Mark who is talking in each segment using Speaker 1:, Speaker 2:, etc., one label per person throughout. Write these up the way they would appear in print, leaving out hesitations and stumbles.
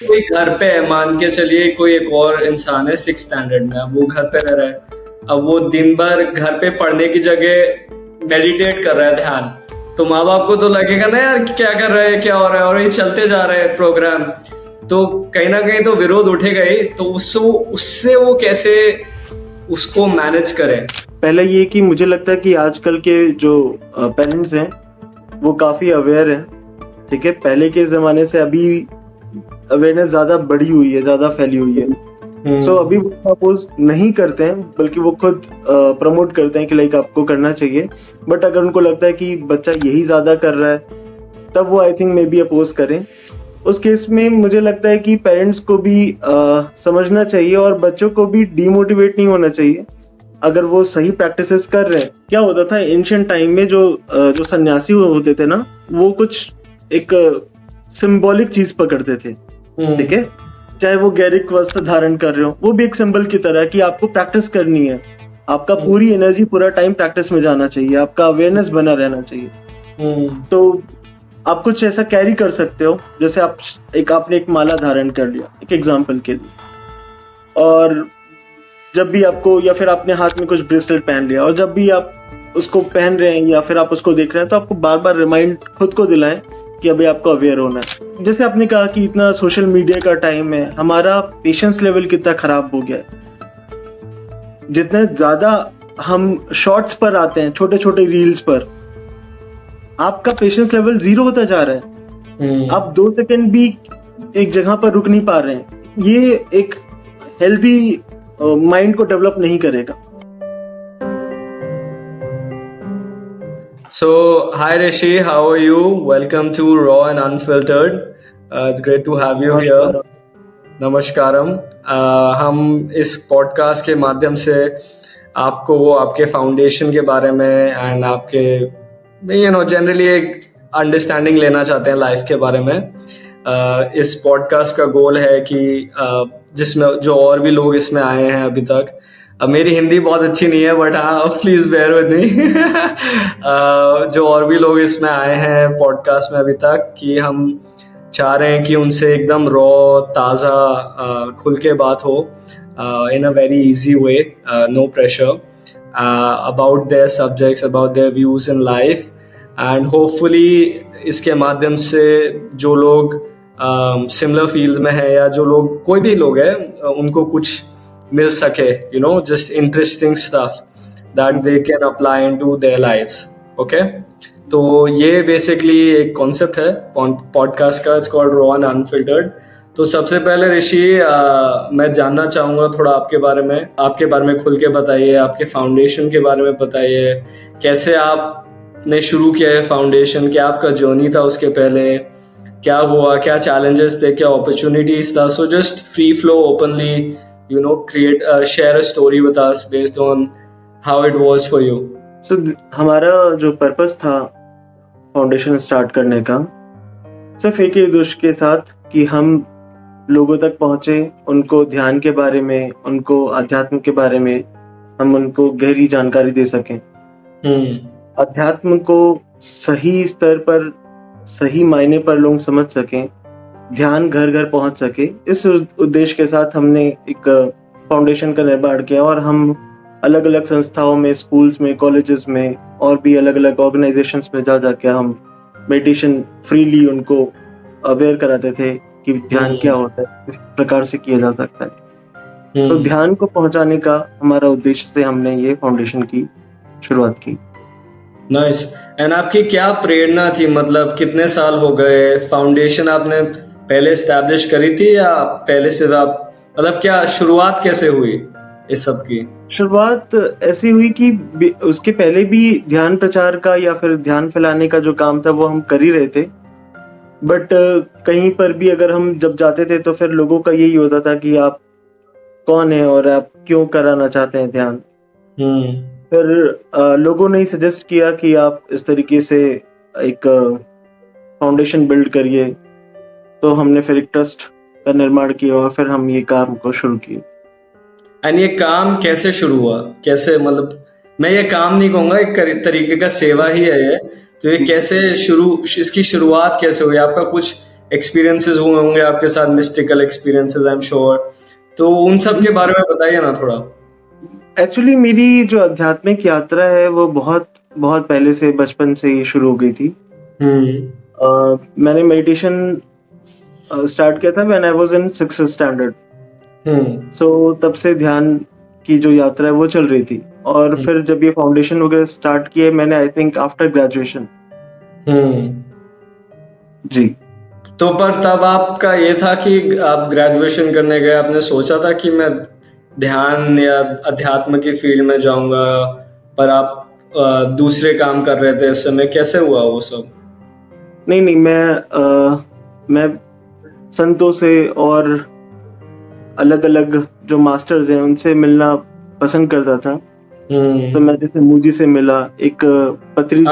Speaker 1: कोई घर पे है, मान के चलिए कोई एक और इंसान है 6th स्टैंडर्ड में, अब वो घर पे रह रहा है। अब वो दिन भर घर पे पढ़ने की जगह मेडिटेट कर रहा है, ध्यान। तो माँ बाप को तो लगेगा ना यार क्या कर रहा है, क्या हो रहा है, और ये चलते जा रहे हैं प्रोग्राम। तो कहीं ना कहीं तो विरोध उठेगा ही। तो उससे वो कैसे उसको मैनेज करें?
Speaker 2: पहले ये कि मुझे लगता है कि आजकल के जो पेरेंट्स हैं वो काफी अवेयर हैं। ठीक है, पहले के जमाने से अभी अवेयरनेस ज्यादा बढ़ी हुई है, ज्यादा फैली हुई है। सो अभी वो अपोज नहीं करते हैं, बल्कि वो खुद प्रमोट करते हैं कि लाइक आपको करना चाहिए। बट अगर उनको लगता है कि बच्चा यही ज्यादा कर रहा है, तब वो I think maybe oppose करें। उस केस में मुझे लगता है कि पेरेंट्स को भी समझना चाहिए और बच्चों को भी डीमोटिवेट नहीं होना चाहिए अगर वो सही प्रैक्टिसेस कर रहे हैं। क्या होता था एंशिएंट टाइम में, जो सन्यासी होते थे ना, वो कुछ एक सिंबॉलिक चीज पकड़ते थे। ठीक है, चाहे वो गैरिक वस्त्र धारण कर रहे हो, वो भी एक सिंबल की तरह कि आपको प्रैक्टिस करनी है। आपका पूरी एनर्जी, पूरा टाइम प्रैक्टिस में जाना चाहिए, आपका अवेयरनेस बना रहना चाहिए। तो आप कुछ ऐसा कैरी कर सकते हो, जैसे आपने एक माला धारण कर लिया एक एग्जाम्पल के लिए, और जब भी आपको, या फिर आपने हाथ में कुछ ब्रेसलेट पहन लिया, और जब भी आप उसको पहन रहे हैं या फिर आप उसको देख रहे हैं, तो आपको बार बार रिमाइंड खुद को दिलाएं कि अभी आपको अवेयर होना है। जैसे आपने कहा कि इतना सोशल मीडिया का टाइम है, हमारा पेशेंस लेवल कितना खराब हो गया है। जितने ज्यादा हम शॉर्ट्स पर आते हैं, छोटे छोटे रील्स पर, आपका पेशेंस लेवल 0 होता जा रहा है। आप 2 सेकंड भी एक जगह पर रुक नहीं पा रहे हैं। ये एक हेल्दी माइंड को डेवलप नहीं करेगा।
Speaker 1: So, hi Rishi, how are you? Welcome to Raw and Unfiltered. It's great to have you here. नमस्कारम। हम इस पॉडकास्ट के माध्यम से आपको वो आपके फाउंडेशन के बारे में एंड आपके जनरली एक अंडरस्टैंडिंग लेना चाहते हैं लाइफ के बारे में। इस पॉडकास्ट का गोल है कि जिसमें जो और भी लोग इसमें आए हैं अभी तक, मेरी हिंदी बहुत अच्छी नहीं है बट हाँ प्लीज बेयर विद मी, जो और भी लोग इसमें आए हैं पॉडकास्ट में अभी तक, कि हम चाह रहे हैं कि उनसे एकदम रॉ, ताज़ा, खुल के बात हो, in a very easy way, no pressure, about their subjects, about their views in life. And hopefully इसके माध्यम से जो लोग सिमिलर फील्ड में है, या जो लोग कोई भी लोग है, उनको कुछ मिल सके, just interesting stuff that they can apply into their lives. Okay? तो ये बेसिकली एक कॉन्सेप्ट है पॉडकास्ट का, it's called raw and unfiltered. तो सबसे पहले ऋषि, मैं जानना चाहूँगा थोड़ा आपके बारे में खुल के बताइए, आपके फाउंडेशन के बारे में बताइए, कैसे आपने शुरू किया है फाउंडेशन, क्या आपका जर्नी था उसके पहले, क्या हुआ, क्या चैलेंजेस थे, क्या अपॉर्चुनिटीज था। So just free flow, openly, share a story with us based on how it was for you.
Speaker 2: So, हमारा जो पर्पस था फाउंडेशन स्टार्ट करने का, सिर्फ एक ही उद्देश्य के साथ कि हम लोगों तक पहुंचे, उनको ध्यान के बारे में, उनको अध्यात्म के बारे में हम उनको गहरी जानकारी दे सकें। अध्यात्म को सही स्तर पर, सही मायने पर लोग समझ सकें, ध्यान घर घर पहुंच सके। इस उद्देश्य के साथ हमने एक फाउंडेशन का निर्माण किया, और हम अलग अलग संस्थाओं में, स्कूल्स में, कॉलेजेस में, और भी अलग अलग ऑर्गेनाइजेशंस में जा जाके हम मेडिटेशन फ्रीली उनको अवेयर कराते थे कि ध्यान क्या होता है, किस प्रकार से किया जा सकता है। तो ध्यान को पहुंचाने का हमारा उद्देश्य से हमने ये फाउंडेशन की शुरुआत की।
Speaker 1: नाइस। एंड आपकी क्या प्रेरणा थी, मतलब कितने साल हो गए, फाउंडेशन आपने पहले एस्टैब्लिश करी थी, या पहले से आप, मतलब क्या शुरुआत कैसे हुई इस सब की?
Speaker 2: शुरुआत ऐसी हुई कि उसके पहले भी ध्यान प्रचार का या फिर ध्यान फैलाने का जो काम था वो हम कर ही रहे थे। बट कहीं पर भी अगर हम जब जाते थे तो फिर लोगों का यही होता था कि आप कौन है और आप क्यों कराना चाहते हैं ध्यान। फिर लोगों ने सजेस्ट किया कि आप इस तरीके से एक फाउंडेशन बिल्ड करिए। तो हमने फिर एक ट्रस्ट का निर्माण किया और फिर हम ये काम को शुरू किए।
Speaker 1: एंड ये काम कैसे शुरू हुआ, कैसे, मतलब मैं ये काम नहीं कहूँगा, एक तरीके का सेवा ही है ये। तो ये कैसे इसकी शुरुआत कैसे हुई? आपका कुछ एक्सपीरियंसेस हुए होंगे आपके साथ, mystical experiences I am sure, तो उन सब के बारे में बताइए ना थोड़ा।
Speaker 2: एक्चुअली मेरी जो आध्यात्मिक यात्रा है वो बहुत बहुत पहले से, बचपन से ही शुरू हो गई थी। मैंने मेडिटेशन स्टार्ट किया था when I was in 6th standard. So तब से ध्यान की जो यात्रा है वो चल रही थी। और फिर जब ये फाउंडेशन वगैरह स्टार्ट किए मैंने, आई थिंक आफ्टर ग्रेजुएशन। जी।
Speaker 1: तो पर तब आपका ये था कि आप ग्रेजुएशन करने गए, आपने सोचा था कि मैं ध्यान या अध्यात्म की फील्ड में जाऊंगा, पर आप दूसरे काम कर रहे थे उस समय, कैसे हुआ वो सब?
Speaker 2: नहीं, मैं संतों से और अलग अलग जो मास्टर्स हैं उनसे मिलना पसंद करता था। तो मैं जैसे मूजी से मिला, एक पत्री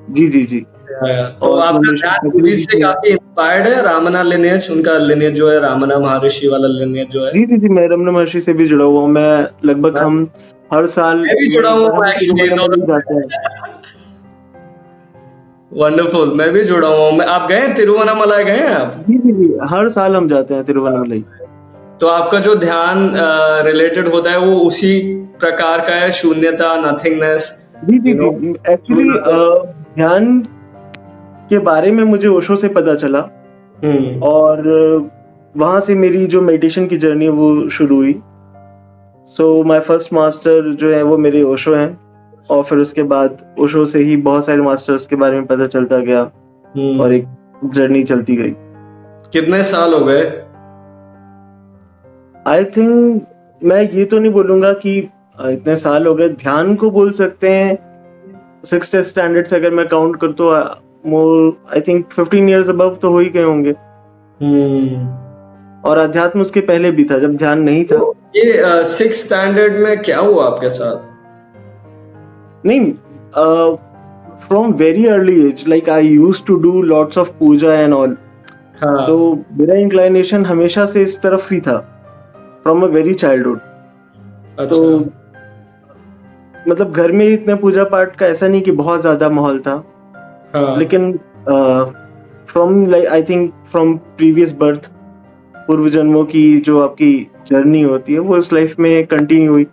Speaker 2: जी थे, जी।
Speaker 1: तो आपका ध्यान मूजी से काफी इंस्पायर्ड है, रामना लिनेज, उनका लिनेज जो है रामना महर्षि वाला लिनेज जो है।
Speaker 2: जी, मैं रमना महर्षि से भी जुड़ा हुआ हूँ। मैं लगभग हम हर साल
Speaker 1: मैं भी जुड़ा हुआ हूँ एक्चुअली,
Speaker 2: जाते हैं।
Speaker 1: वंडरफुल, मैं भी जुड़ा हुआ हूँ। आप गए तिरुवन्नामलाई, गए हैं आप?
Speaker 2: जी, हर साल हम जाते हैं तिरुवन्नामलाई।
Speaker 1: तो आपका जो ध्यान रिलेटेड होता है वो उसी प्रकार का है, शून्यता, नथिंगनेस?
Speaker 2: जी। एक्चुअली ध्यान के बारे में मुझे ओशो से पता चला और वहां से मेरी जो मेडिटेशन की जर्नी वो शुरू हुई। सो माय फर्स्ट मास्टर जो है वो मेरे ओशो हैं, और फिर उसके बाद ओशो से ही बहुत सारे मास्टर्स के बारे में पता चलता गया और एक जर्नी चलती गई।
Speaker 1: कितने साल हो गए?
Speaker 2: आई थिंक मैं ये तो नहीं बोलूंगा कि इतने साल हो गए, ध्यान को बोल सकते हैं 6th स्टैंडर्ड से अगर मैं काउंट कर तो मोर आई थिंक 15 इयर्स अबव तो हो ही गए होंगे। और अध्यात्म उसके पहले भी था जब ध्यान नहीं था।
Speaker 1: ये 6th स्टैंडर्ड में क्या हुआ आपके साथ?
Speaker 2: नहीं, from very early age, like I used to do lots of puja and all. तो मेरा इंक्लाइनेशन हमेशा से इस तरफ ही था, फ्रॉम अ वेरी चाइल्डहुड। तो मतलब घर में इतने पूजा पाठ का ऐसा नहीं कि बहुत ज्यादा माहौल था। लेकिन from like I think from previous birth, पूर्व जन्मों की जो आपकी जर्नी होती है वो इस लाइफ में कंटिन्यू हुई,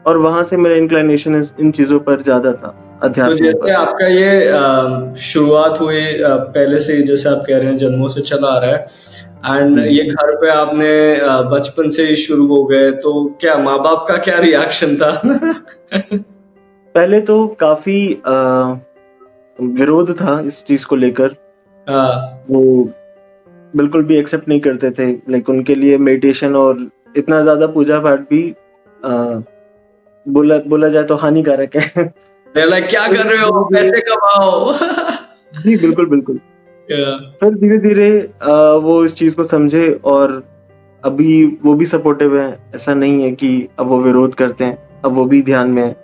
Speaker 2: और वहां से मेरा इंक्लाइनेशन इन चीजों पर ज्यादा था, अध्यात्म।
Speaker 1: तो जैसे आपका ये शुरुआत हुई पहले से, जैसे आप कह रहे हैं जन्मों से चला आ रहा है, एंड ये घर पे आपने बचपन से ही शुरू हो गए, तो क्या माँ बाप का क्या रिएक्शन था?
Speaker 2: पहले तो काफी विरोध था इस चीज को लेकर। वो बिल्कुल भी एक्सेप्ट नहीं करते थे। लाइक उनके लिए मेडिटेशन और इतना ज्यादा पूजा पाठ भी बोला जाए तो हानिकारक है।
Speaker 1: लाइक क्या कर रहे हो, पैसे कमाओ।
Speaker 2: जी बिल्कुल। फिर धीरे धीरे वो इस चीज को समझे और अभी वो भी सपोर्टिव है। ऐसा नहीं है कि अब वो विरोध करते हैं, अब वो भी ध्यान में है,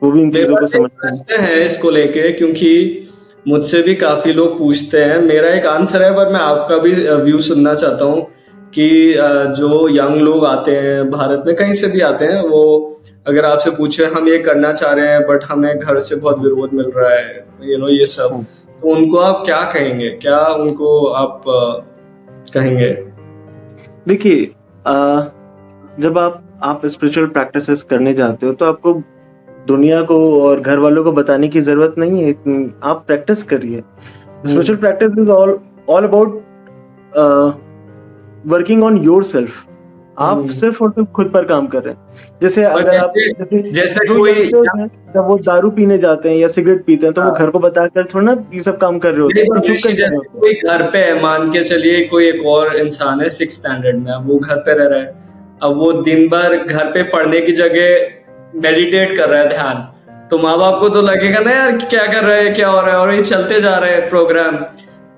Speaker 2: वो भी इन चीजों को समझते
Speaker 1: हैं इसको लेके, क्योंकि मुझसे भी काफी लोग पूछते हैं। मेरा एक आंसर है, पर मैं आपका भी व्यू सुनना चाहता हूँ कि जो यंग लोग आते हैं भारत में, कहीं से भी आते हैं, वो अगर आपसे पूछे हम ये करना चाह रहे हैं बट हमें घर से बहुत विरोध मिल रहा है, ये सब, तो उनको आप क्या कहेंगे? क्या उनको आप कहेंगे?
Speaker 2: देखिए, जब आप स्पिरिचुअल प्रैक्टिसेस करने जाते हो तो आपको दुनिया को और घर वालों को बताने की जरूरत नहीं है। आप प्रैक्टिस करिए। Spiritual practice is all about working on yourself. आप सिर्फ और सिर्फ खुद पर काम कर रहे हैं। जैसे अगर आप जैसे कोई जब वो दारू पीने जाते हैं या सिगरेट पीते हैं तो वो घर को बताकर थोड़ा ना ये सब काम कर रहे होते हैं।
Speaker 1: जैसे कोई घर पे है, मान के चलिए कोई एक और इंसान है 6th स्टैंडर्ड में, अब वो घर पे रह रहा है, अब वो दिन भर घर पे पढ़ने की जगह मेडिटेट कर रहा है, ध्यान, तो माँ बाप को तो लगेगा ना यार क्या कर रहा है, क्या हो रहा है, और ये चलते जा रहे हैं प्रोग्राम,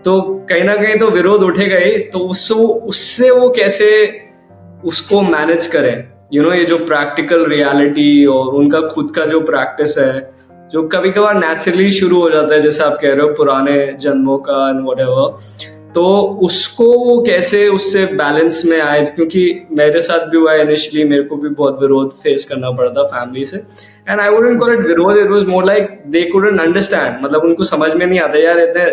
Speaker 1: तो कहीं ना कहीं तो विरोध उठेगा ही। तो उससे वो कैसे उसको मैनेज करें, ये जो प्रैक्टिकल रियलिटी और उनका खुद का जो प्रैक्टिस है, जो कभी कभार नेचुरली शुरू हो जाता है, जैसे आप कह रहे हो पुराने जन्मों का एंड व्हाटएवर, तो उसको वो कैसे उससे बैलेंस में आए, क्योंकि मेरे साथ भी हुआ है इनिशियली, मेरे को भी बहुत विरोध फेस करना पड़ा था फैमिली से। And I wouldn't call it विरोध, it was more like they couldn't understand, मतलब उनको समझ में नहीं आता यार इतने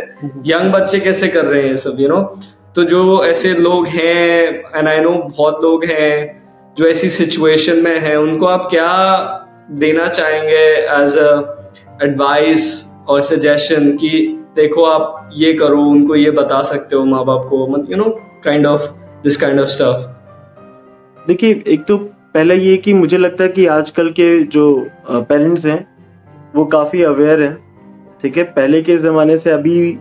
Speaker 1: यंग बच्चे कैसे कर रहे हैं ये सब, तो जो ऐसे लोग हैं, एंड आई नो बहुत लोग हैं जो ऐसी सिचुएशन में हैं, उनको आप क्या देना चाहेंगे एज अ एडवाइस और सजेशन कि देखो आप ये करो, उनको ये बता सकते हो माँ बाप को, kind of this kind of stuff.
Speaker 2: देखिए, एक तो पहला ये कि मुझे लगता है कि आजकल के जो पेरेंट्स हैं वो काफी अवेयर हैं। ठीक है, पहले के जमाने से अभी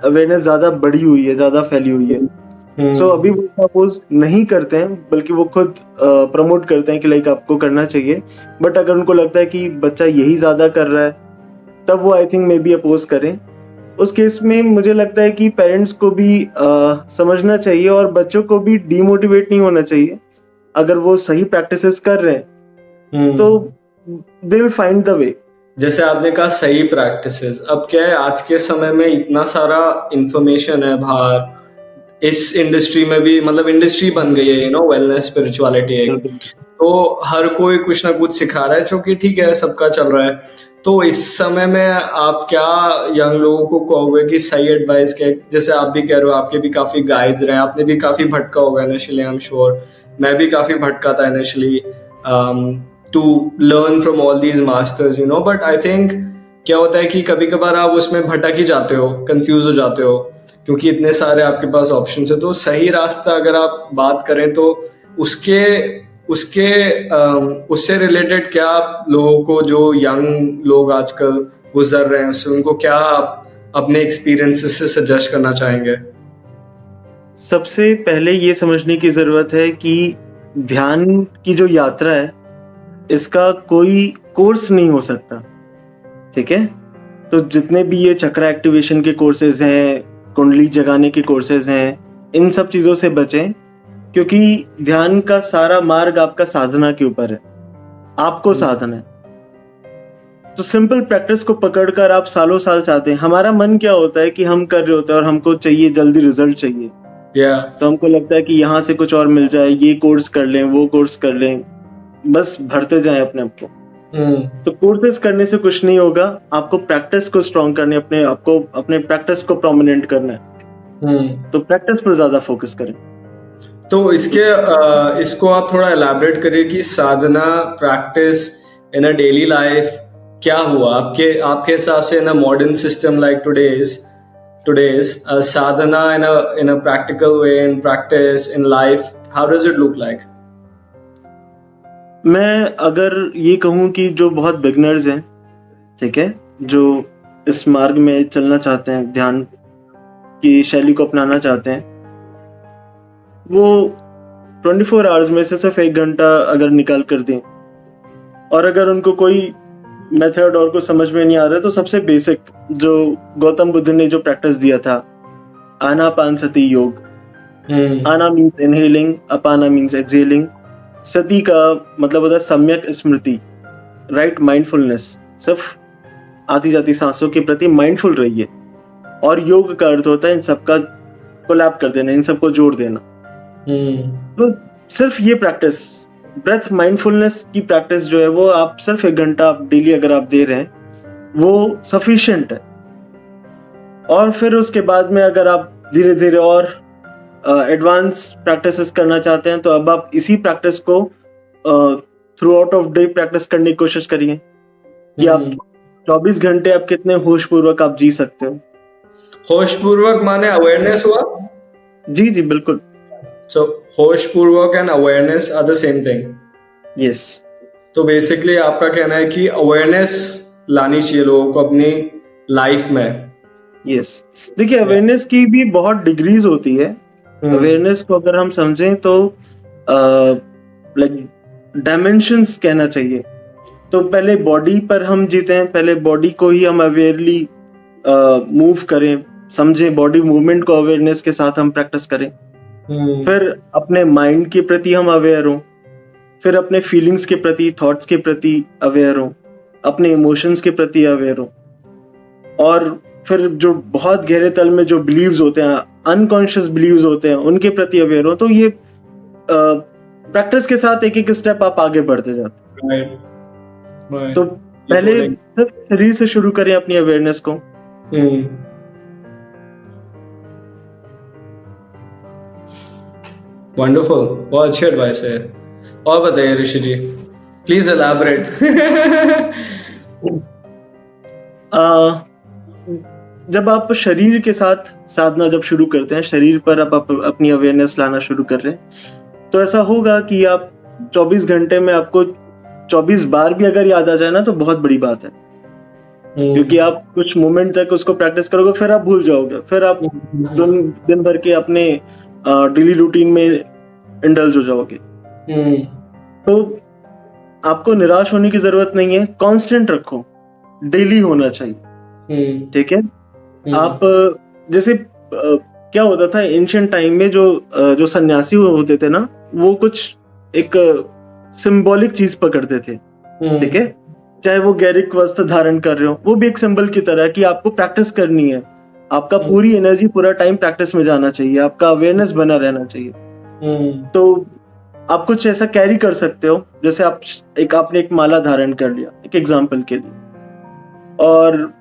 Speaker 2: अवेयरनेस ज्यादा बढ़ी हुई है, ज्यादा फैली हुई है। सो अभी वो सपोज नहीं करते हैं, बल्कि वो खुद प्रमोट करते हैं कि लाइक आपको करना चाहिए। बट अगर उनको लगता है कि बच्चा यही ज्यादा कर रहा है, तब वो I think maybe oppose करें। उस केस में मुझे लगता है कि पेरेंट्स को भी समझना चाहिए और बच्चों को भी डीमोटिवेट नहीं होना चाहिए। अगर वो सही प्रैक्टिसेस कर रहे हैं तो they will find the way.
Speaker 1: जैसे आपने कहा सही प्रैक्टिसेस, अब क्या है आज के समय में इतना सारा इंफॉर्मेशन है बाहर, इस इंडस्ट्री में भी, मतलब इंडस्ट्री बन गई है वेलनेस स्पिरिचुअलिटी एक, तो हर कोई कुछ ना कुछ सिखा रहा है, जो कि ठीक है, सबका चल रहा है। तो इस समय में आप क्या यंग लोगों को कहोगे कि सही एडवाइस क्या है? जैसे आप भी कह रहे हो, आपके भी काफी गाइड्स रहे, आपने भी काफी भटका होगा इनिशियली, आई एम श्योर, मैं भी काफी भटका था initially to learn from all these masters, but I think क्या होता है कि कभी कभार आप उसमें भटक ही जाते हो, कंफ्यूज हो जाते हो, क्योंकि इतने सारे आपके पास ऑप्शंस है। तो सही रास्ता अगर आप बात करें तो उसके उसके उससे रिलेटेड क्या आप लोगों को, जो यंग लोग आजकल गुजर रहे हैं उससे, उनको क्या आप अपने एक्सपीरियंसेस से सजेस्ट करना चाहेंगे?
Speaker 2: सबसे पहले ये समझने की जरूरत है कि ध्यान की जो यात्रा है, इसका कोई कोर्स नहीं हो सकता। ठीक है, तो जितने भी ये चक्र एक्टिवेशन के कोर्सेज हैं, कुंडली जगाने के कोर्सेज हैं, इन सब चीजों से बचें, क्योंकि ध्यान का सारा मार्ग आपका साधना के ऊपर है, आपको साधना है। तो सिंपल प्रैक्टिस को पकड़कर आप सालों साल चाहते हैं। हमारा मन क्या होता है कि हम कर रहे होते हैं और हमको चाहिए जल्दी रिजल्ट चाहिए। तो हमको लगता है कि यहाँ से कुछ और मिल जाए, ये कोर्स कर लें, वो कोर्स कर लें, बस भरते जाएं अपने आप को। तो कोर्सेज करने से कुछ नहीं होगा, आपको प्रैक्टिस को स्ट्रॉन्ग करने, अपने प्रैक्टिस को प्रोमिनेंट करना है। तो प्रैक्टिस पर ज्यादा फोकस करें।
Speaker 1: तो इसको आप थोड़ा एलैबोरेट करिए कि साधना, practice in a daily life क्या हुआ आपके हिसाब से, in a modern system like today's sadhana in a practical way, in practice, in life, how does it look like?
Speaker 2: मैं अगर ये कहूँ कि जो बहुत बिगनर्स हैं, ठीक है, जो इस मार्ग में चलना चाहते हैं, ध्यान की शैली को अपनाना चाहते हैं, वो 24 आवर्स में से सिर्फ 1 घंटा अगर निकाल कर दें, और अगर उनको कोई मेथड और कुछ समझ में नहीं आ रहा है, तो सबसे बेसिक जो गौतम बुद्ध ने जो प्रैक्टिस दिया था, आनापानसति योग। आना मीन्स इनहेलिंग, अपाना मीन्स एक्सहेलिंग। सती का मतलब होता है सम्यक स्मृति, राइट माइंडफुलनेस, सिर्फ आती जाती सांसों के प्रति माइंडफुल रहिए। और योग का अर्थ होता है इन सबका कोलैब कर देना, इन सबको जोड़ देना। तो सिर्फ ये प्रैक्टिस, ब्रेथ माइंडफुलनेस की प्रैक्टिस जो है, वो आप सिर्फ 1 घंटा डेली अगर आप दे रहे हैं, वो सफिशिएंट है। और फिर उसके बाद में अगर आप धीरे धीरे और एडवांस प्रैक्टिसेस करना चाहते हैं, तो अब आप इसी प्रैक्टिस को through out of day practice करने की कोशिश करिए कि आप 24 घंटे आप कितने होशपूर्वक आप जी सकते हो।
Speaker 1: होशपूर्वक माने अवेयरनेस हुआ?
Speaker 2: जी जी बिल्कुल।
Speaker 1: So होशपूर्वक and awareness are the same thing?
Speaker 2: Yes.
Speaker 1: तो बेसिकली आपका कहना है कि अवेयरनेस लानी चाहिए लोगों को अपनी लाइफ में?
Speaker 2: यस। देखिए, अवेयरनेस की भी बहुत डिग्रीज होती है। अवेयरनेस को अगर हम समझें तो लाइक डायमेंशंस कहना चाहिए। तो पहले बॉडी पर हम जीते हैं, पहले बॉडी को ही हम अवेयरली मूव करें, समझें, बॉडी मूवमेंट को अवेयरनेस के साथ हम प्रैक्टिस करें। फिर अपने माइंड के प्रति हम अवेयर हों, फिर अपने फीलिंग्स के प्रति, थॉट्स के प्रति अवेयर हों, अपने इमोशंस के प्रति अवेयर हों, और फिर जो बहुत गहरे तल में जो बिलीव्स होते हैं, अनकॉन्शियस बिलीव्स होते हैं, उनके प्रति अवेयर हो। तो ये प्रैक्टिस के साथ एक एक स्टेप आप आगे बढ़ते जाते
Speaker 1: राइट
Speaker 2: हैं।
Speaker 1: राइट
Speaker 2: तो पहले सिर्फ शरीर से शुरू करें अपनी अवेयरनेस को।
Speaker 1: वंडरफुल, बहुत अच्छी एडवाइस है। और बताइए ऋषि जी, प्लीज एलैबोरेट।
Speaker 2: जब आप शरीर के साथ साधना जब शुरू करते हैं, शरीर पर आप अपनी अवेयरनेस लाना शुरू कर रहे हैं, तो ऐसा होगा कि आप 24 घंटे में आपको 24 बार भी अगर याद आ जाए ना, तो बहुत बड़ी बात है। क्योंकि आप कुछ मोमेंट तक उसको प्रैक्टिस करोगे, फिर आप भूल जाओगे, फिर आप दिन भर के अपने डेली रूटीन में इंडल्ज हो जाओगे। तो आपको निराश होने की जरूरत नहीं है, कांस्टेंट रखो, डेली होना चाहिए। ठीक है। आप जैसे क्या होता था एंशिएंट टाइम में, जो सन्यासी होते थे ना, वो कुछ एक सिंबॉलिक चीज पकड़ते थे। ठीक है। चाहे वो गैरिक वस्त्र धारण कर रहे हो, वो भी एक सिंबल की तरह कि आपको प्रैक्टिस करनी है। आपका पूरी एनर्जी, पूरा टाइम प्रैक्टिस में जाना चाहिए, आपका अवेयरनेस बना रहना चाहिए। तो आप कुछ ऐसा कैरी कर सकते हो, जैसे आपने एक माला धारण कर लिया, एक एग्जाम्पल के लिए, और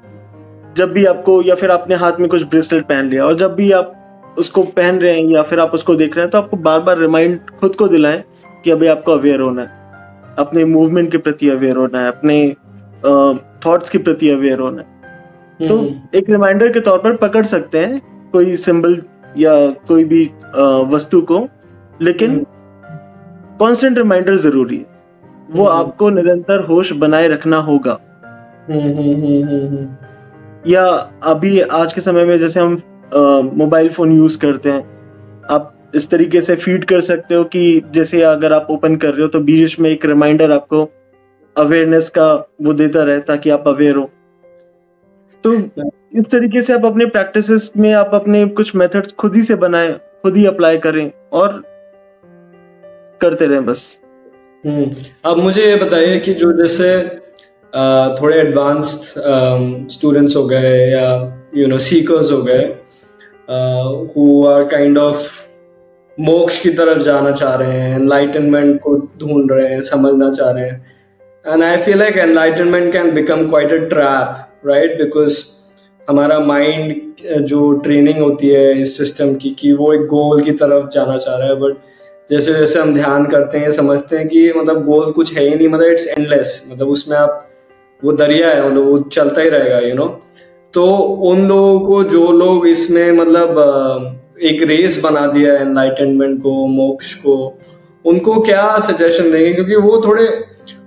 Speaker 2: जब भी आपको, या फिर आपने हाथ में कुछ ब्रेसलेट पहन लिया, और जब भी आप उसको पहन रहे हैं या फिर आप उसको देख रहे हैं, तो आपको बार बार रिमाइंड खुद को दिलाएं कि अभी आपको अवेयर होना है, अपने मूवमेंट के प्रति अवेयर होना है, अपने थॉट्स के प्रति अवेयर होना है। तो एक रिमाइंडर के तौर पर पकड़ सकते हैं कोई सिंबल या कोई भी वस्तु को, लेकिन कांस्टेंट रिमाइंडर जरूरी है। वो आपको निरंतर होश बनाए रखना होगा। या अभी आज के समय में जैसे हम मोबाइल फोन यूज करते हैं, आप इस तरीके से फीड कर सकते हो कि जैसे अगर आप ओपन कर रहे हो, तो बीच में एक रिमाइंडर आपको अवेयरनेस का वो देता रहे, ताकि आप अवेयर हो। तो इस तरीके से आप अपने प्रैक्टिसेस में आप अपने कुछ मेथड्स खुद ही से बनाएं, खुद ही अप्लाई करें और करते रहें बस।
Speaker 1: अब मुझे ये बताइए कि जो जैसे थोड़े एडवांस्ड स्टूडेंट्स हो गए, या सीकर्स हो गए, हु आर काइंड ऑफ मोक्ष की तरफ जाना चाह रहे हैं, एनलाइटनमेंट को ढूंढ रहे हैं, समझना चाह रहे हैं, and I feel like enlightenment can become quite a trap, right? Because हमारा माइंड जो ट्रेनिंग होती है इस सिस्टम की, कि वो एक गोल की तरफ जाना चाह रहा है, बट जैसे जैसे हम ध्यान करते हैं, समझते हैं कि मतलब गोल कुछ है ही नहीं, मतलब इट्स एंडलेस, मतलब उसमें आप, वो दरिया है, मतलब वो चलता ही रहेगा। तो उन लोगों को, जो लोग इसमें मतलब एक रेस बना दिया है एनलाइटनमेंट को, मोक्ष को, उनको क्या सजेशन देंगे? क्योंकि वो थोड़े,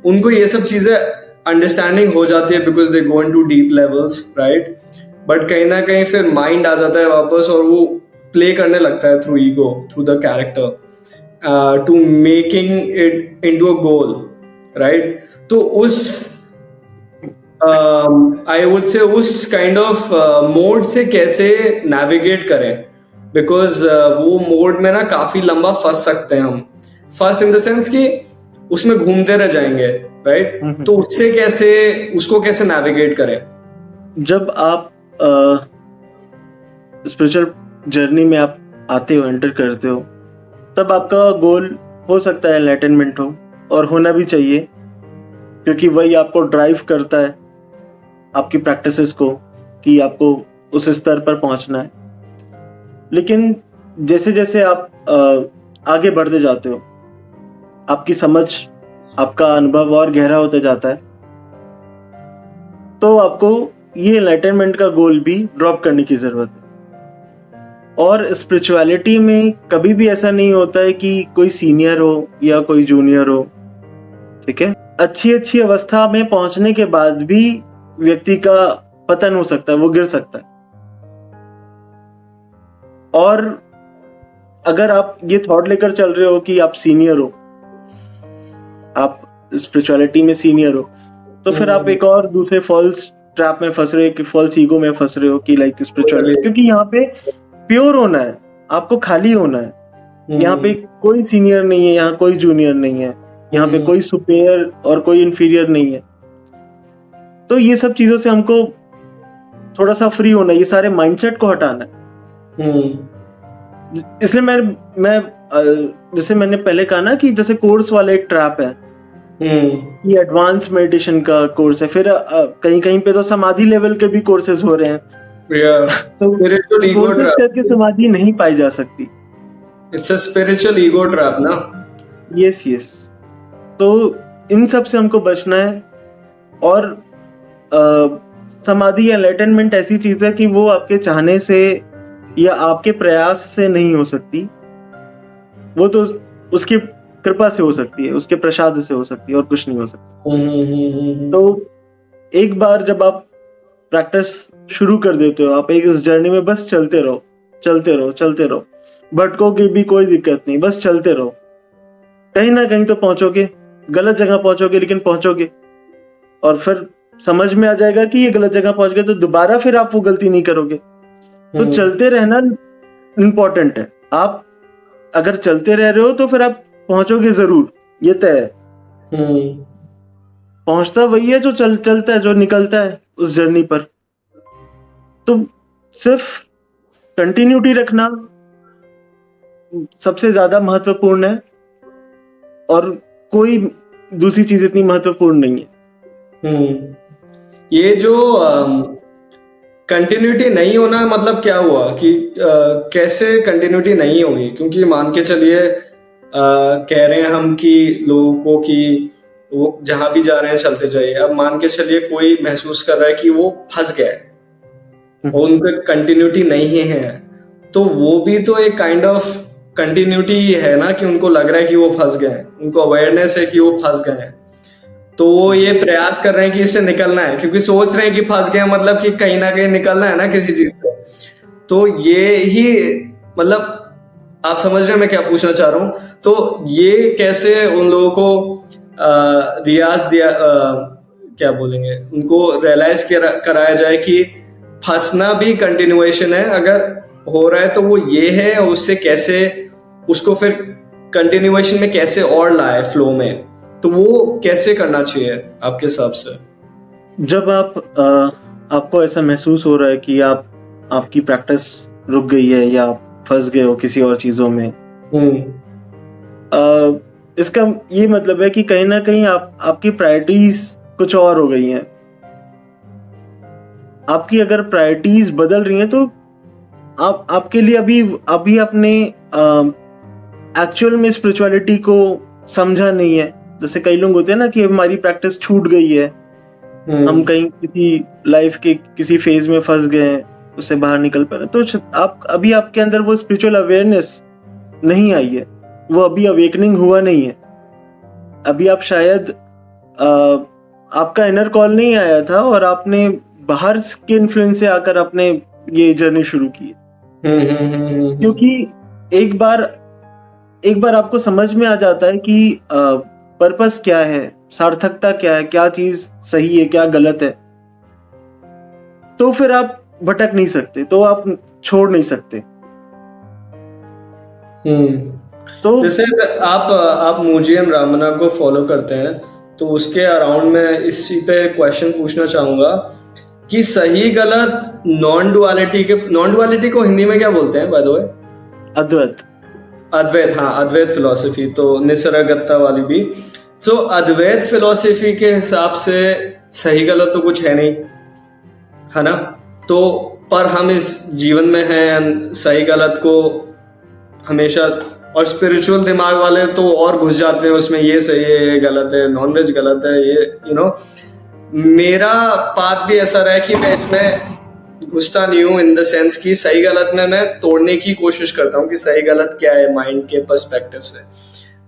Speaker 1: उनको ये सब चीजें अंडरस्टैंडिंग हो जाती है, because they go into deep levels, right? But कहीं ना कहीं फिर माइंड आ जाता है वापस, और वो प्ले करने लगता है through ego, through the character, to making it into a goal, right? तो उस आई वुड से उस काइंड ऑफ मोड से कैसे नेविगेट करें? बिकॉज वो मोड में ना काफी लंबा फंस सकते हैं हम, फंस इन द सेंस कि उसमें घूमते रह जाएंगे, राइट? तो उससे कैसे, उसको कैसे नेविगेट करें?
Speaker 2: जब आप स्पिरिचुअल जर्नी में आप आते हो, एंटर करते हो, तब आपका गोल हो सकता है एनलाइटनमेंट हो, और होना भी चाहिए, क्योंकि वही आपको ड्राइव करता है आपकी प्रैक्टिसेस को, कि आपको उस स्तर पर पहुंचना है। लेकिन जैसे जैसे आप आगे बढ़ते जाते हो, आपकी समझ, आपका अनुभव और गहरा होता जाता है, तो आपको ये एनलाइटनमेंट का गोल भी ड्रॉप करने की जरूरत है। और स्पिरिचुअलिटी में कभी भी ऐसा नहीं होता है कि कोई सीनियर हो या कोई जूनियर हो। ठीक है। अच्छी अवस्था में पहुंचने के बाद भी व्यक्ति का पतन हो सकता है, वो गिर सकता है। और अगर आप ये थॉट लेकर चल रहे हो कि आप सीनियर हो, आप स्पिरिचुअलिटी में सीनियर हो, तो फिर आप एक और दूसरे फॉल्स ट्रैप में फंस रहे हो, कि फॉल्स ईगो में फंस रहे हो कि लाइक स्पिरिचुअलिटी, क्योंकि यहाँ पे प्योर होना है, आपको खाली होना है। यहाँ पे कोई सीनियर नहीं है, यहाँ कोई जूनियर नहीं है, यहाँ पे कोई सुपीरियर और कोई इंफीरियर नहीं है। तो ये सब चीजों से हमको थोड़ा सा फ्री होना, ये सारे माइंडसेट को हटाना है। इसलिए मैं जैसे मैंने पहले कहा ना कि जैसे कोर्स वाला एक ट्रैप है, ये एडवांस मेडिटेशन का कोर्स है, फिर कहीं कहीं पे तो समाधि लेवल के भी कोर्सेज हो रहे हैं, तो
Speaker 1: spiritual ego
Speaker 2: कोर्सेज
Speaker 1: trap.
Speaker 2: करके समाधि नहीं पाई जा सकती।
Speaker 1: It's a spiritual ego trap ना.
Speaker 2: यस यस, तो इन सब से हमको बचना है। और समाधि या एनलाइटनमेंट ऐसी चीज है कि वो आपके चाहने से या आपके प्रयास से नहीं हो सकती, वो तो उसकी कृपा से हो सकती है, उसके प्रसाद से हो सकती है, और कुछ नहीं हो सकता। तो एक बार जब आप प्रैक्टिस शुरू कर देते हो, आप एक इस जर्नी में बस चलते रहो चलते रहो चलते रहो, भटकोगे भी कोई दिक्कत नहीं, बस चलते रहो, कहीं ना कहीं तो पहुंचोगे, गलत जगह पहुंचोगे लेकिन पहुंचोगे, और फिर समझ में आ जाएगा कि ये गलत जगह पहुंच गए, तो दोबारा फिर आप वो गलती नहीं करोगे। तो चलते रहना इम्पोर्टेंट है। आप अगर चलते रह रहे हो तो फिर आप पहुंचोगे जरूर, ये तय है। पहुंचता वही है जो चलता है, जो निकलता है उस जर्नी पर। तो सिर्फ कंटिन्यूटी रखना सबसे ज्यादा महत्वपूर्ण है, और कोई दूसरी चीज इतनी महत्वपूर्ण नहीं है।
Speaker 1: ये जो कंटिन्यूटी नहीं होना मतलब क्या हुआ कि कैसे कंटिन्यूटी नहीं होगी? क्योंकि मान के चलिए कह रहे हैं हम कि लोगों को कि वो जहां भी जा रहे हैं चलते जाइए। अब मान के चलिए कोई महसूस कर रहा है कि वो फंस गया है और उनका कंटिन्यूटी नहीं है, तो वो भी तो एक काइंड ऑफ कंटिन्यूटी है ना, कि उनको लग रहा है कि वो फंस गए हैं, उनको अवेयरनेस है कि वो फंस गए हैं, तो वो ये प्रयास कर रहे हैं कि इससे निकलना है, क्योंकि सोच रहे हैं कि फंस गए, मतलब कि कहीं ना कहीं निकलना है ना किसी चीज से। तो ये ही मतलब आप समझ रहे हैं मैं क्या पूछना चाह रहा हूँ? तो ये कैसे उन लोगों को रियाज दिया, क्या बोलेंगे, उनको रियलाइज कराया जाए कि फंसना भी कंटिन्यूएशन है, अगर हो रहा है तो वो ये है, और उससे कैसे उसको फिर कंटिन्यूएशन में कैसे और लाए फ्लो में, तो वो कैसे करना चाहिए आपके हिसाब से?
Speaker 2: जब आपको ऐसा महसूस हो रहा है कि आपकी प्रैक्टिस रुक गई है या फंस गए हो किसी और चीजों में, इसका ये मतलब है कि कहीं ना कहीं आपकी प्रायोरिटीज कुछ और हो गई हैं। आपकी अगर प्रायोरिटीज बदल रही हैं तो आपके लिए अभी अपने एक्चुअल में स्पिरिचुअलिटी को समझा नहीं है। जैसे कई लोग होते हैं ना कि हमारी प्रैक्टिस छूट गई है, हम कहीं किसी लाइफ के किसी फेज में फंस गए हैं, उससे बाहर निकल पा रहे, तो अभी आपके अंदर वो स्पिरिचुअल अवेयरनेस नहीं आई है, वो अभी अवेकनिंग हुआ नहीं है। अभी आप शायद आपका इनर कॉल नहीं आया था और आपने बाहर के इन्फ्लुएंस से आकर आपने ये जर्नी शुरू की है। क्योंकि एक बार आपको समझ में आ जाता है कि पर्पस क्या है, सार्थकता क्या है, क्या चीज सही है, क्या गलत है, तो फिर आप भटक नहीं सकते, तो आप छोड़ नहीं सकते।
Speaker 1: तो जैसे आप म्यूजियम रामना को फॉलो करते हैं, तो उसके अराउंड में इसी पे क्वेश्चन पूछना चाहूंगा कि सही गलत नॉन डुअलिटी को हिंदी में क्या बोलते हैं बाय द वे? अद्वैत, हाँ, अद्वैत फिलॉसफी, तो निसर्गता वाली भी। सो अद्वैत फिलॉसफी के हिसाब से सही गलत तो कुछ है नहीं, है ना? तो पर हम इस जीवन में हैं, सही गलत को हमेशा, और स्पिरिचुअल दिमाग वाले तो और घुस जाते हैं उसमें, ये सही है, ये गलत है, नॉनवेज गलत है, ये मेरा पाथ भी ऐसा रहा है कि मैं इसमें घुसता नहीं हूँ, इन द सेंस कि सही गलत में मैं तोड़ने की कोशिश करता हूँ कि सही गलत क्या है माइंड के पर्सपेक्टिव से,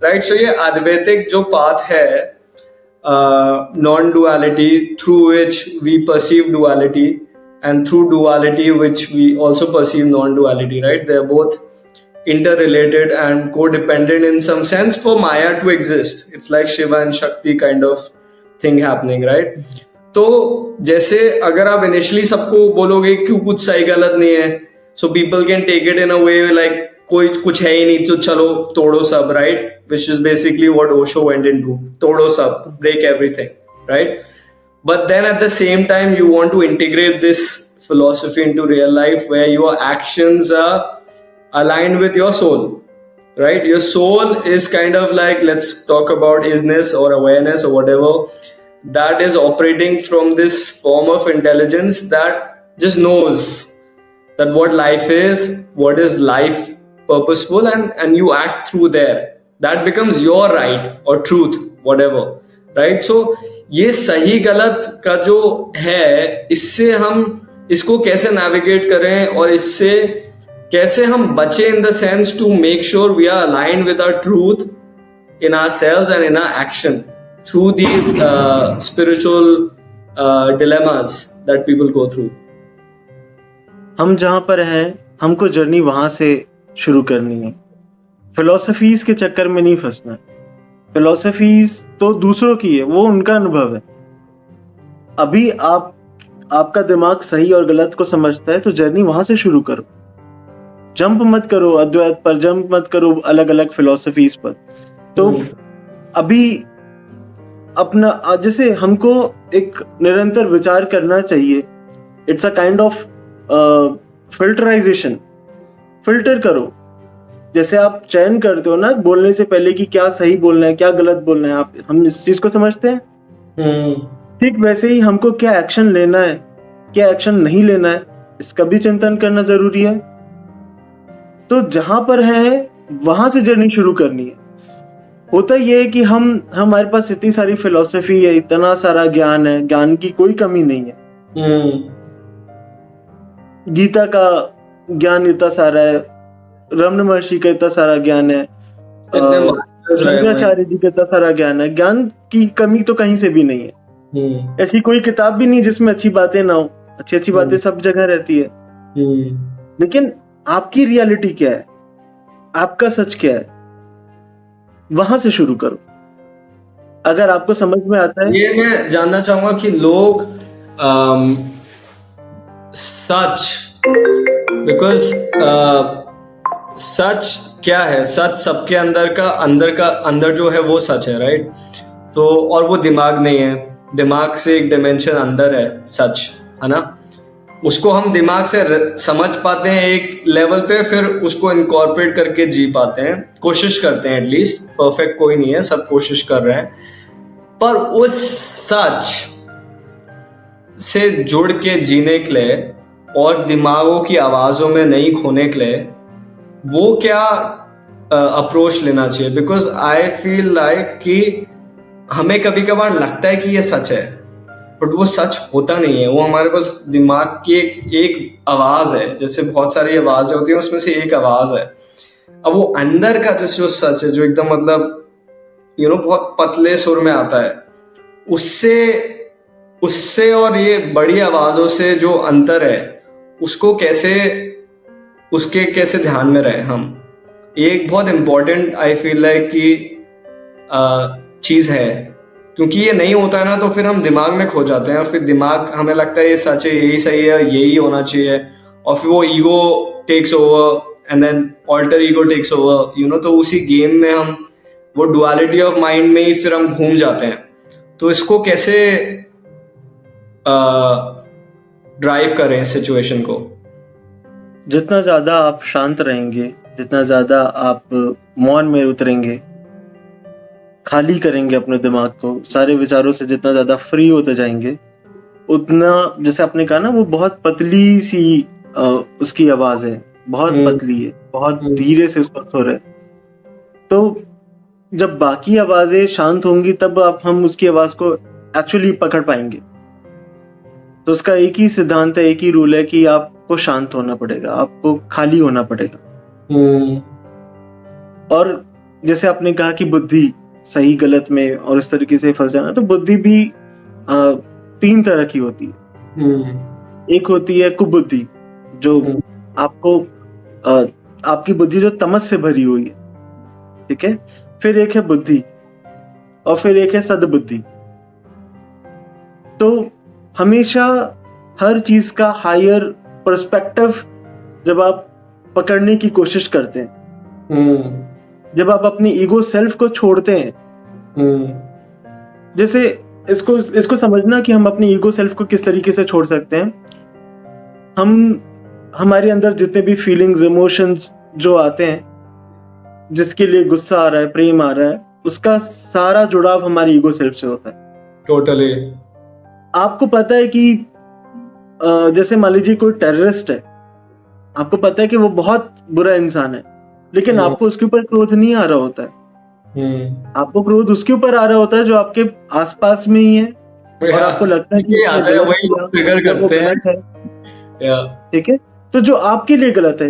Speaker 1: राइट? सो ये अद्वैतिक जो पाथ है, non duality through which we perceive duality, and through duality which we also perceive non duality, right? They are both interrelated and codependent in some sense for Maya to exist. It's like Shiva and Shakti kind of thing happening, right? तो जैसे अगर आप initially सबको बोलोगे क्यों कुछ सही गलत नहीं है, so people can take it in a way like कोई कुछ है ही नहीं, तो चलो तोड़ो सब, right? Which is basically what Osho went into, तोड़ो सब, break everything, right? But then at the same time you want to integrate this philosophy into real life where your actions are aligned with your soul, right? Your soul is kind of like, let's talk about isness or awareness or whatever, that is operating from this form of intelligence that just knows that what life is, what is life purposeful, and you act through there. That becomes your right or truth, whatever, right? So ये सही गलत का जो है, इससे हम इसको कैसे नेविगेट करें और इससे कैसे हम बचे, in the sense to make sure we are aligned with our truth in ourselves and in our action through these spiritual dilemmas that people go through.
Speaker 2: हम जहाँ पर हैं, हमको जर्नी वहां से शुरू करनी है। फिलोसफीज के चक्कर में नहीं फंसना है। फिलोसफीज तो दूसरों की है, वो उनका अनुभव है। अभी आपका दिमाग सही और गलत को समझता है, तो जर्नी वहां से शुरू करो। जंप मत करो अद्वैत पर, जंप मत करो अलग अलग फिलोसफीज पर। तो अभी अपना, जैसे हमको एक निरंतर विचार करना चाहिए। It's a kind of filterization. Filter करो, जैसे आप चयन करते हो ना बोलने से पहले कि क्या सही बोलना है, क्या गलत बोलना है, हम इस चीज को समझते हैं। ठीक वैसे ही हमको क्या एक्शन लेना है, क्या एक्शन नहीं लेना है, इसका भी चिंतन करना जरूरी है। तो जहां पर है वहां से जर्नी शुरू करनी है। होता ये है कि हमारे पास इतनी सारी फिलॉसफी है, इतना सारा ज्ञान है, ज्ञान की कोई कमी नहीं है। गीता का ज्ञान इतना सारा है, रमन महर्षि का इतना सारा ज्ञान है, शंकराचार्य जी का इतना सारा ज्ञान है। ज्ञान की कमी तो कहीं से भी नहीं है। ऐसी कोई किताब भी नहीं जिसमें अच्छी बातें ना हो। अच्छी बातें सब जगह रहती है। लेकिन आपकी रियलिटी क्या है, आपका सच क्या है, वहां से शुरू करो। अगर आपको समझ में आता है।
Speaker 1: ये मैं जानना चाहूंगा कि लोग सच, बिकॉज सच क्या है? सच सबके अंदर जो है वो सच है, राइट? तो और वो दिमाग नहीं है, दिमाग से एक डिमेंशन अंदर है सच, है ना? उसको हम दिमाग से समझ पाते हैं एक लेवल पे, फिर उसको इनकॉर्पोरेट करके जी पाते हैं, कोशिश करते हैं। एटलीस्ट परफेक्ट कोई नहीं है, सब कोशिश कर रहे हैं। पर उस सच से जुड़ के जीने के लिए और दिमागों की आवाजों में नहीं खोने के लिए वो क्या अप्रोच लेना चाहिए? बिकॉज आई फील लाइक कि हमें कभी कभार लगता है कि ये सच है, बट वो सच होता नहीं है। वो हमारे पास दिमाग की एक आवाज है, जैसे बहुत सारी आवाजें होती हैं, उसमें से एक आवाज है। अब वो अंदर का जो सच है, जो एकदम मतलब बहुत पतले सुर में आता है, उससे और ये बड़ी आवाजों से जो अंतर है, उसको कैसे ध्यान में रहे हम। ये एक बहुत इम्पोर्टेंट आई फील लाइक कि चीज है, क्योंकि ये नहीं होता है ना, तो फिर हम दिमाग में खो जाते हैं और फिर दिमाग, हमें लगता है ये सच है, यही सही है, यही होना चाहिए, और फिर वो ego takes over and then alter ego takes over, तो उसी गेम में हम वो डुअलिटी ऑफ माइंड में ही फिर हम घूम जाते हैं। तो इसको कैसे ड्राइव करें इस सिचुएशन को?
Speaker 2: जितना ज्यादा आप शांत रहेंगे, जितना ज्यादा आप मौन में उतरेंगे, खाली करेंगे अपने दिमाग को सारे विचारों से, जितना ज्यादा फ्री होते जाएंगे, उतना, जैसे आपने कहा ना, वो बहुत पतली सी उसकी आवाज है, बहुत पतली है, बहुत धीरे से उसका सुर है। तो जब बाकी आवाजें शांत होंगी तब हम उसकी आवाज को एक्चुअली पकड़ पाएंगे। तो उसका एक ही सिद्धांत है, एक ही रूल है कि आपको शांत होना पड़ेगा, आपको खाली होना पड़ेगा। और जैसे आपने कहा कि बुद्धि सही गलत में और इस तरीके से फंस जाना, तो बुद्धि भी 3 तरह की होती है। एक होती है कुबुद्धि, जो आपको आपकी बुद्धि जो तमस से भरी हुई है, ठीक है। फिर एक है बुद्धि, और फिर एक है सद्बुद्धि। तो हमेशा हर चीज का हायर पर्सपेक्टिव जब आप पकड़ने की कोशिश करते हैं, जब आप अपनी ईगो सेल्फ को छोड़ते हैं, जैसे इसको समझना कि हम अपनी ईगो सेल्फ को किस तरीके से छोड़ सकते हैं। हम हमारे अंदर जितने भी फीलिंग्स इमोशंस जो आते हैं, जिसके लिए गुस्सा आ रहा है, प्रेम आ रहा है, उसका सारा जुड़ाव हमारी ईगो सेल्फ से होता है।
Speaker 1: टोटली।
Speaker 2: आपको पता है कि जैसे मान लीजिए कोई टेररिस्ट है, आपको पता है कि वो बहुत बुरा इंसान है, लेकिन आपको उसके ऊपर क्रोध नहीं आ रहा होता है। आपको क्रोध उसके ऊपर आ रहा होता है जो आपके आसपास में ही है, और आपको लगता है कि
Speaker 1: ये
Speaker 2: उसने
Speaker 1: आता है,
Speaker 2: गलत
Speaker 1: वही
Speaker 2: किया,
Speaker 1: ट्रिगर
Speaker 2: या वो
Speaker 1: करते हैं।
Speaker 2: गलत है,
Speaker 1: या
Speaker 2: ठीक है। तो जो आपके लिए गलत है,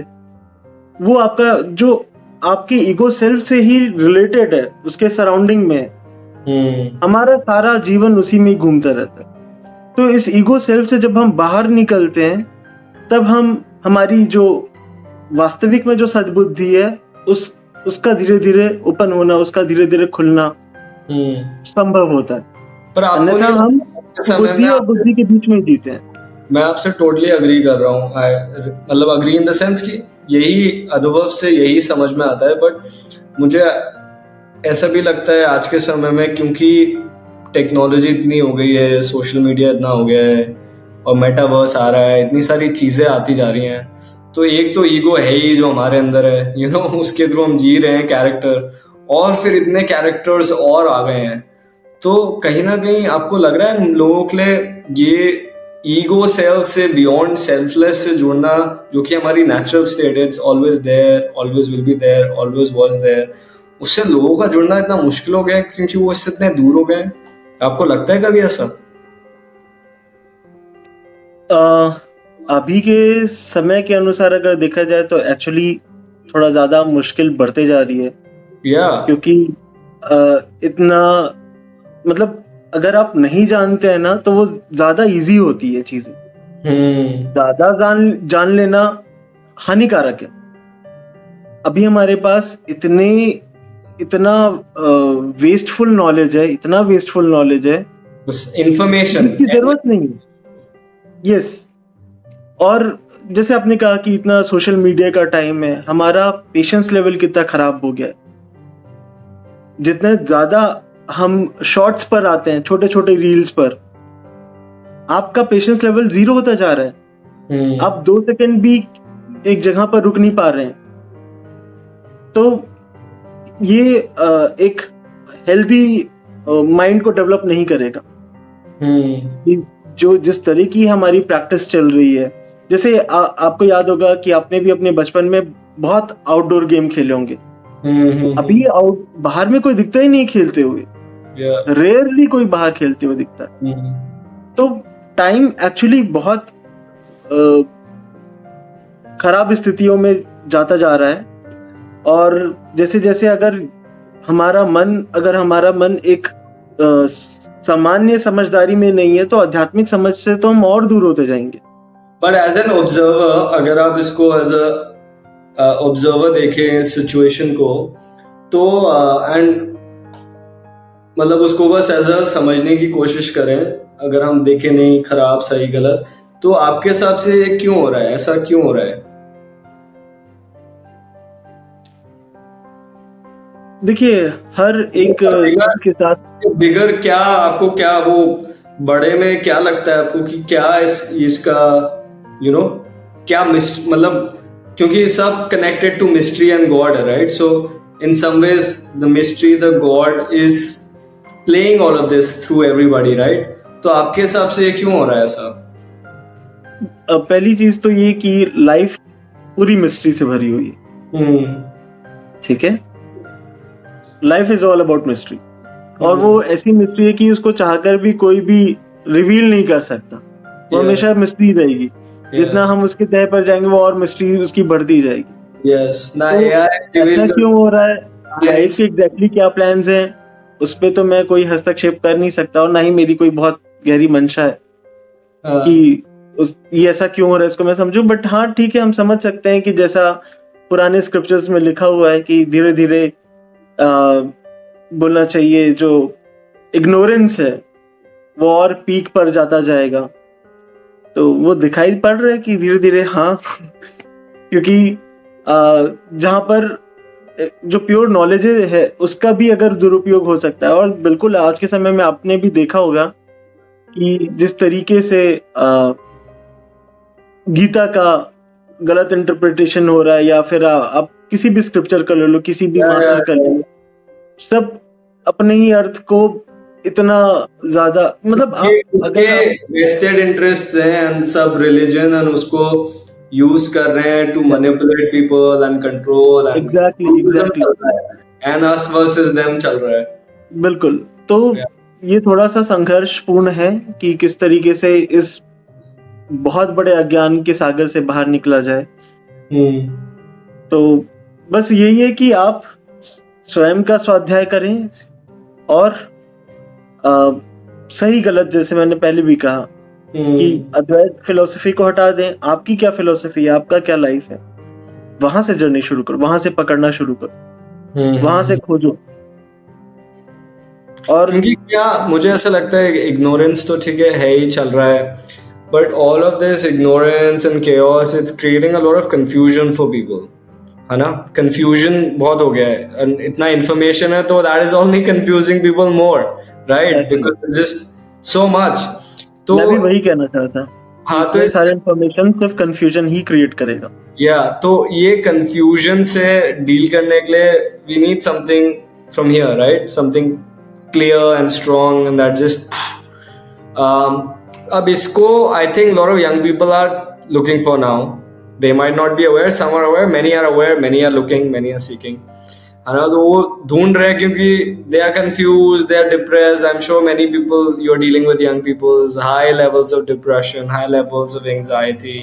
Speaker 2: वो आपका जो आपके ईगो सेल्फ से ही रिलेटेड है, उसके सराउंडिंग में है। हमारा सारा जीवन उसी में ही घूमता रहता है। तो इस ईगो सेल्फ से जब हम बाहर निकलते हैं, तब हम हमारी जो वास्तविक में जो सद्बुद्धि है, उसका धीरे धीरे ओपन होना, उसका धीरे धीरे खुलना संभव होता है।
Speaker 1: पर आपको
Speaker 2: अन्यथा
Speaker 1: नहीं
Speaker 2: हम
Speaker 1: लगता समय
Speaker 2: बुद्धि
Speaker 1: में
Speaker 2: और बुद्धि के बीच में जीते हैं।
Speaker 1: मैं आपसे टोटली अग्री कर रहा हूँ। मतलब अग्री इन द सेंस कि यही अनुभव से यही समझ में आता है। बट मुझे ऐसा भी लगता है आज के समय में, क्योंकि टेक्नोलॉजी इतनी हो गई है, सोशल मीडिया इतना हो गया है, और मेटावर्स आ रहा है, इतनी सारी चीजें आती जा रही हैं, तो एक तो ईगो है ही जो हमारे अंदर है, उसके थ्रू हम जी रहे हैं कैरेक्टर, और फिर इतने कैरेक्टर्स और आ गए हैं। तो कहीं ना कहीं आपको लग रहा है लोगों के लिए ये ईगो सेल्फ से बियॉन्ड सेल्फलेस से जुड़ना, जो कि हमारी natural state, it's always there, always will be there, always was there, उससे लोगों का जुड़ना इतना मुश्किल हो गया है क्योंकि वो इससे इतने दूर हो गए हैं। आपको लगता है कभी ऐसा?
Speaker 2: अभी के समय के अनुसार अगर देखा जाए तो एक्चुअली थोड़ा ज्यादा मुश्किल बढ़ते जा रही है। क्योंकि इतना, मतलब अगर आप नहीं जानते हैं ना, तो वो ज्यादा इजी होती है चीजें। ज्यादा जान लेना हानिकारक है। अभी हमारे पास इतना वेस्टफुल नॉलेज है, इतना वेस्टफुल नॉलेज है,
Speaker 1: इंफॉर्मेशन
Speaker 2: की जरूरत नहीं है। यस। और जैसे आपने कहा कि इतना सोशल मीडिया का टाइम है, हमारा पेशेंस लेवल कितना खराब हो गया है। जितने ज्यादा हम शॉर्ट्स पर आते हैं, छोटे छोटे रील्स पर, आपका पेशेंस लेवल 0 होता जा रहा है। आप 2 सेकंड भी एक जगह पर रुक नहीं पा रहे हैं। तो ये एक हेल्दी माइंड को डेवलप नहीं करेगा। जो जिस तरह की हमारी प्रैक्टिस चल रही है, जैसे आपको याद होगा कि आपने भी अपने बचपन में बहुत आउटडोर गेम खेले होंगे। अभी बाहर में कोई दिखता ही नहीं खेलते हुए, रेयरली कोई बाहर खेलते हुए दिखता है। तो टाइम एक्चुअली बहुत खराब स्थितियों में जाता जा रहा है। और जैसे जैसे अगर हमारा मन एक सामान्य समझदारी में नहीं है, तो आध्यात्मिक समझ से तो हम और दूर होते जाएंगे।
Speaker 1: बट एज एन ऑब्जर्वर, अगर आप इसको एज अ ऑब्जर्वर देखें सिचुएशन को, तो एंड मतलब उसको बस एज अ समझने की कोशिश करें, अगर हम देखें नहीं खराब सही गलत, तो आपके हिसाब से ये क्यों हो रहा है, ऐसा क्यों हो रहा है?
Speaker 2: देखिए, हर एक के साथ
Speaker 1: बिगर क्या, आपको क्या वो बड़े में क्या लगता है आपको कि क्या इसका क्या मतलब, क्योंकि सब connected to mystery and God है, right? So in some ways the mystery, the God is playing all of this through everybody, right? तो आपके हिसाब से ये क्यों हो रहा है ऐसा?
Speaker 2: पहली चीज तो ये कि लाइफ पूरी मिस्ट्री से भरी हुई है। ठीक है, life is all about mystery. और वो ऐसी मिस्ट्री है कि उसको चाहकर भी कोई भी रिवील नहीं कर सकता। वो हमेशा मिस्ट्री रहेगी। जितना हम उसके तह पर जाएंगे, वो और मिस्ट्री उसकी बढ़ती जाएगी। ऐसा क्यों हो रहा है, लाइफ के एग्जैक्टली क्या प्लान्स हैं, उस पे तो मैं कोई हस्तक्षेप कर नहीं सकता, और ना ही मेरी कोई बहुत गहरी मंशा है कि ये ऐसा क्यों हो रहा है इसको मैं समझूं। बट हाँ, ठीक है, हम समझ सकते हैं कि जैसा पुराने स्क्रिप्चर्स में लिखा हुआ है कि धीरे धीरे बोलना चाहिए, जो इग्नोरेंस है वो और पीक पर जाता जाएगा। तो वो दिखाई पड़ रहा है कि धीरे धीरे, हाँ क्योंकि जहां पर जो प्योर नॉलेज है उसका भी अगर दुरुपयोग हो सकता है। और बिल्कुल आज के समय में आपने भी देखा होगा कि जिस तरीके से गीता का गलत इंटरप्रिटेशन हो रहा है, या फिर आप किसी भी स्क्रिप्चर का ले लो, किसी भी मास्टर का ले लो, सब अपने ही अर्थ को इतना ज्यादा, मतलब आप अगर
Speaker 1: वेस्टेड इंटरेस्ट हैं एंड सब रिलीजन एंड उसको यूज कर रहे हैं to manipulate people and control and
Speaker 2: exactly
Speaker 1: and us versus them चल रहा है।
Speaker 2: बिल्कुल। तो ये थोड़ा सा संघर्षपूर्ण है कि किस तरीके से इस बहुत बड़े अज्ञान के सागर से बाहर निकला जाए। तो बस यही है कि आप स्वयं का स्वाध्याय करें और सही गलत, जैसे मैंने पहले भी कहा, कि अद्वैत फिलोसफी को हटा दें। आपकी क्या फिलोसफी है, आपका क्या लाइफ है, वहां से जर्नी शुरू करो, वहां से पकड़ना शुरू करो, वहां से खोजो। और
Speaker 1: क्योंकि क्या मुझे ऐसा लगता है इग्नोरेंस तो ठीक है ही चल रहा है, but all of this ignorance and chaos it's creating a lot of confusion for people, है ना। कंफ्यूजन बहुत हो गया है, इतना इंफॉर्मेशन है तो that is only confusing people more, right, because just so much. तो
Speaker 2: मैं भी वही कहना चाहता हूँ।
Speaker 1: हाँ, तो
Speaker 2: ये सारे इंफॉर्मेशन सिर्फ कंफ्यूजन ही क्रिएट करेगा।
Speaker 1: तो ये कंफ्यूजन से डील करने के लिए we need something from here, right, something clear and strong and that just अब इसको I think lot of young people are looking for now. They might not be aware, some are aware, many are looking, many are seeking, है ना। तो वो ढूंढ रहे हैं क्योंकि they are confused, they are depressed. I'm sure many people, you're dealing with young people's high levels of depression, high levels of anxiety,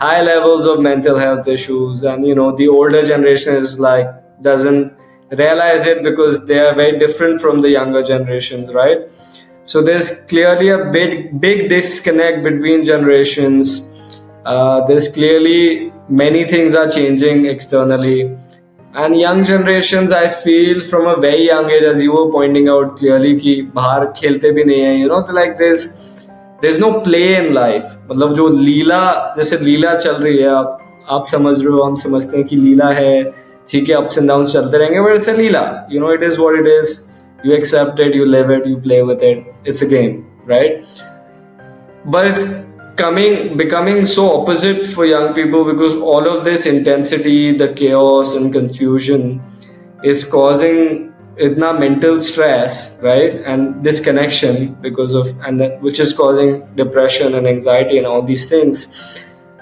Speaker 1: high levels of mental health issues, and the older generation is like doesn't realize it because they are very different from the younger generations, right? So there's clearly a big disconnect between generations. There's clearly many things are changing externally, and young generations, I feel, from a very young age, as you were pointing out clearly, कि बाहर खेलते भी नहीं है, तो like there's no play in life. मतलब जो लीला, जैसे लीला चल रही है, आप समझ रहे हो, हम समझते हैं कि लीला है, ठीक है, ups and downs चलते रहेंगे, but it's a Leela, it is what it is. You accept it, you live it, you play with it. It's a game, right? But it's becoming so opposite for young people because all of this intensity, the chaos and confusion is causing itna mental stress, right, and disconnection which is causing depression and anxiety and all these things,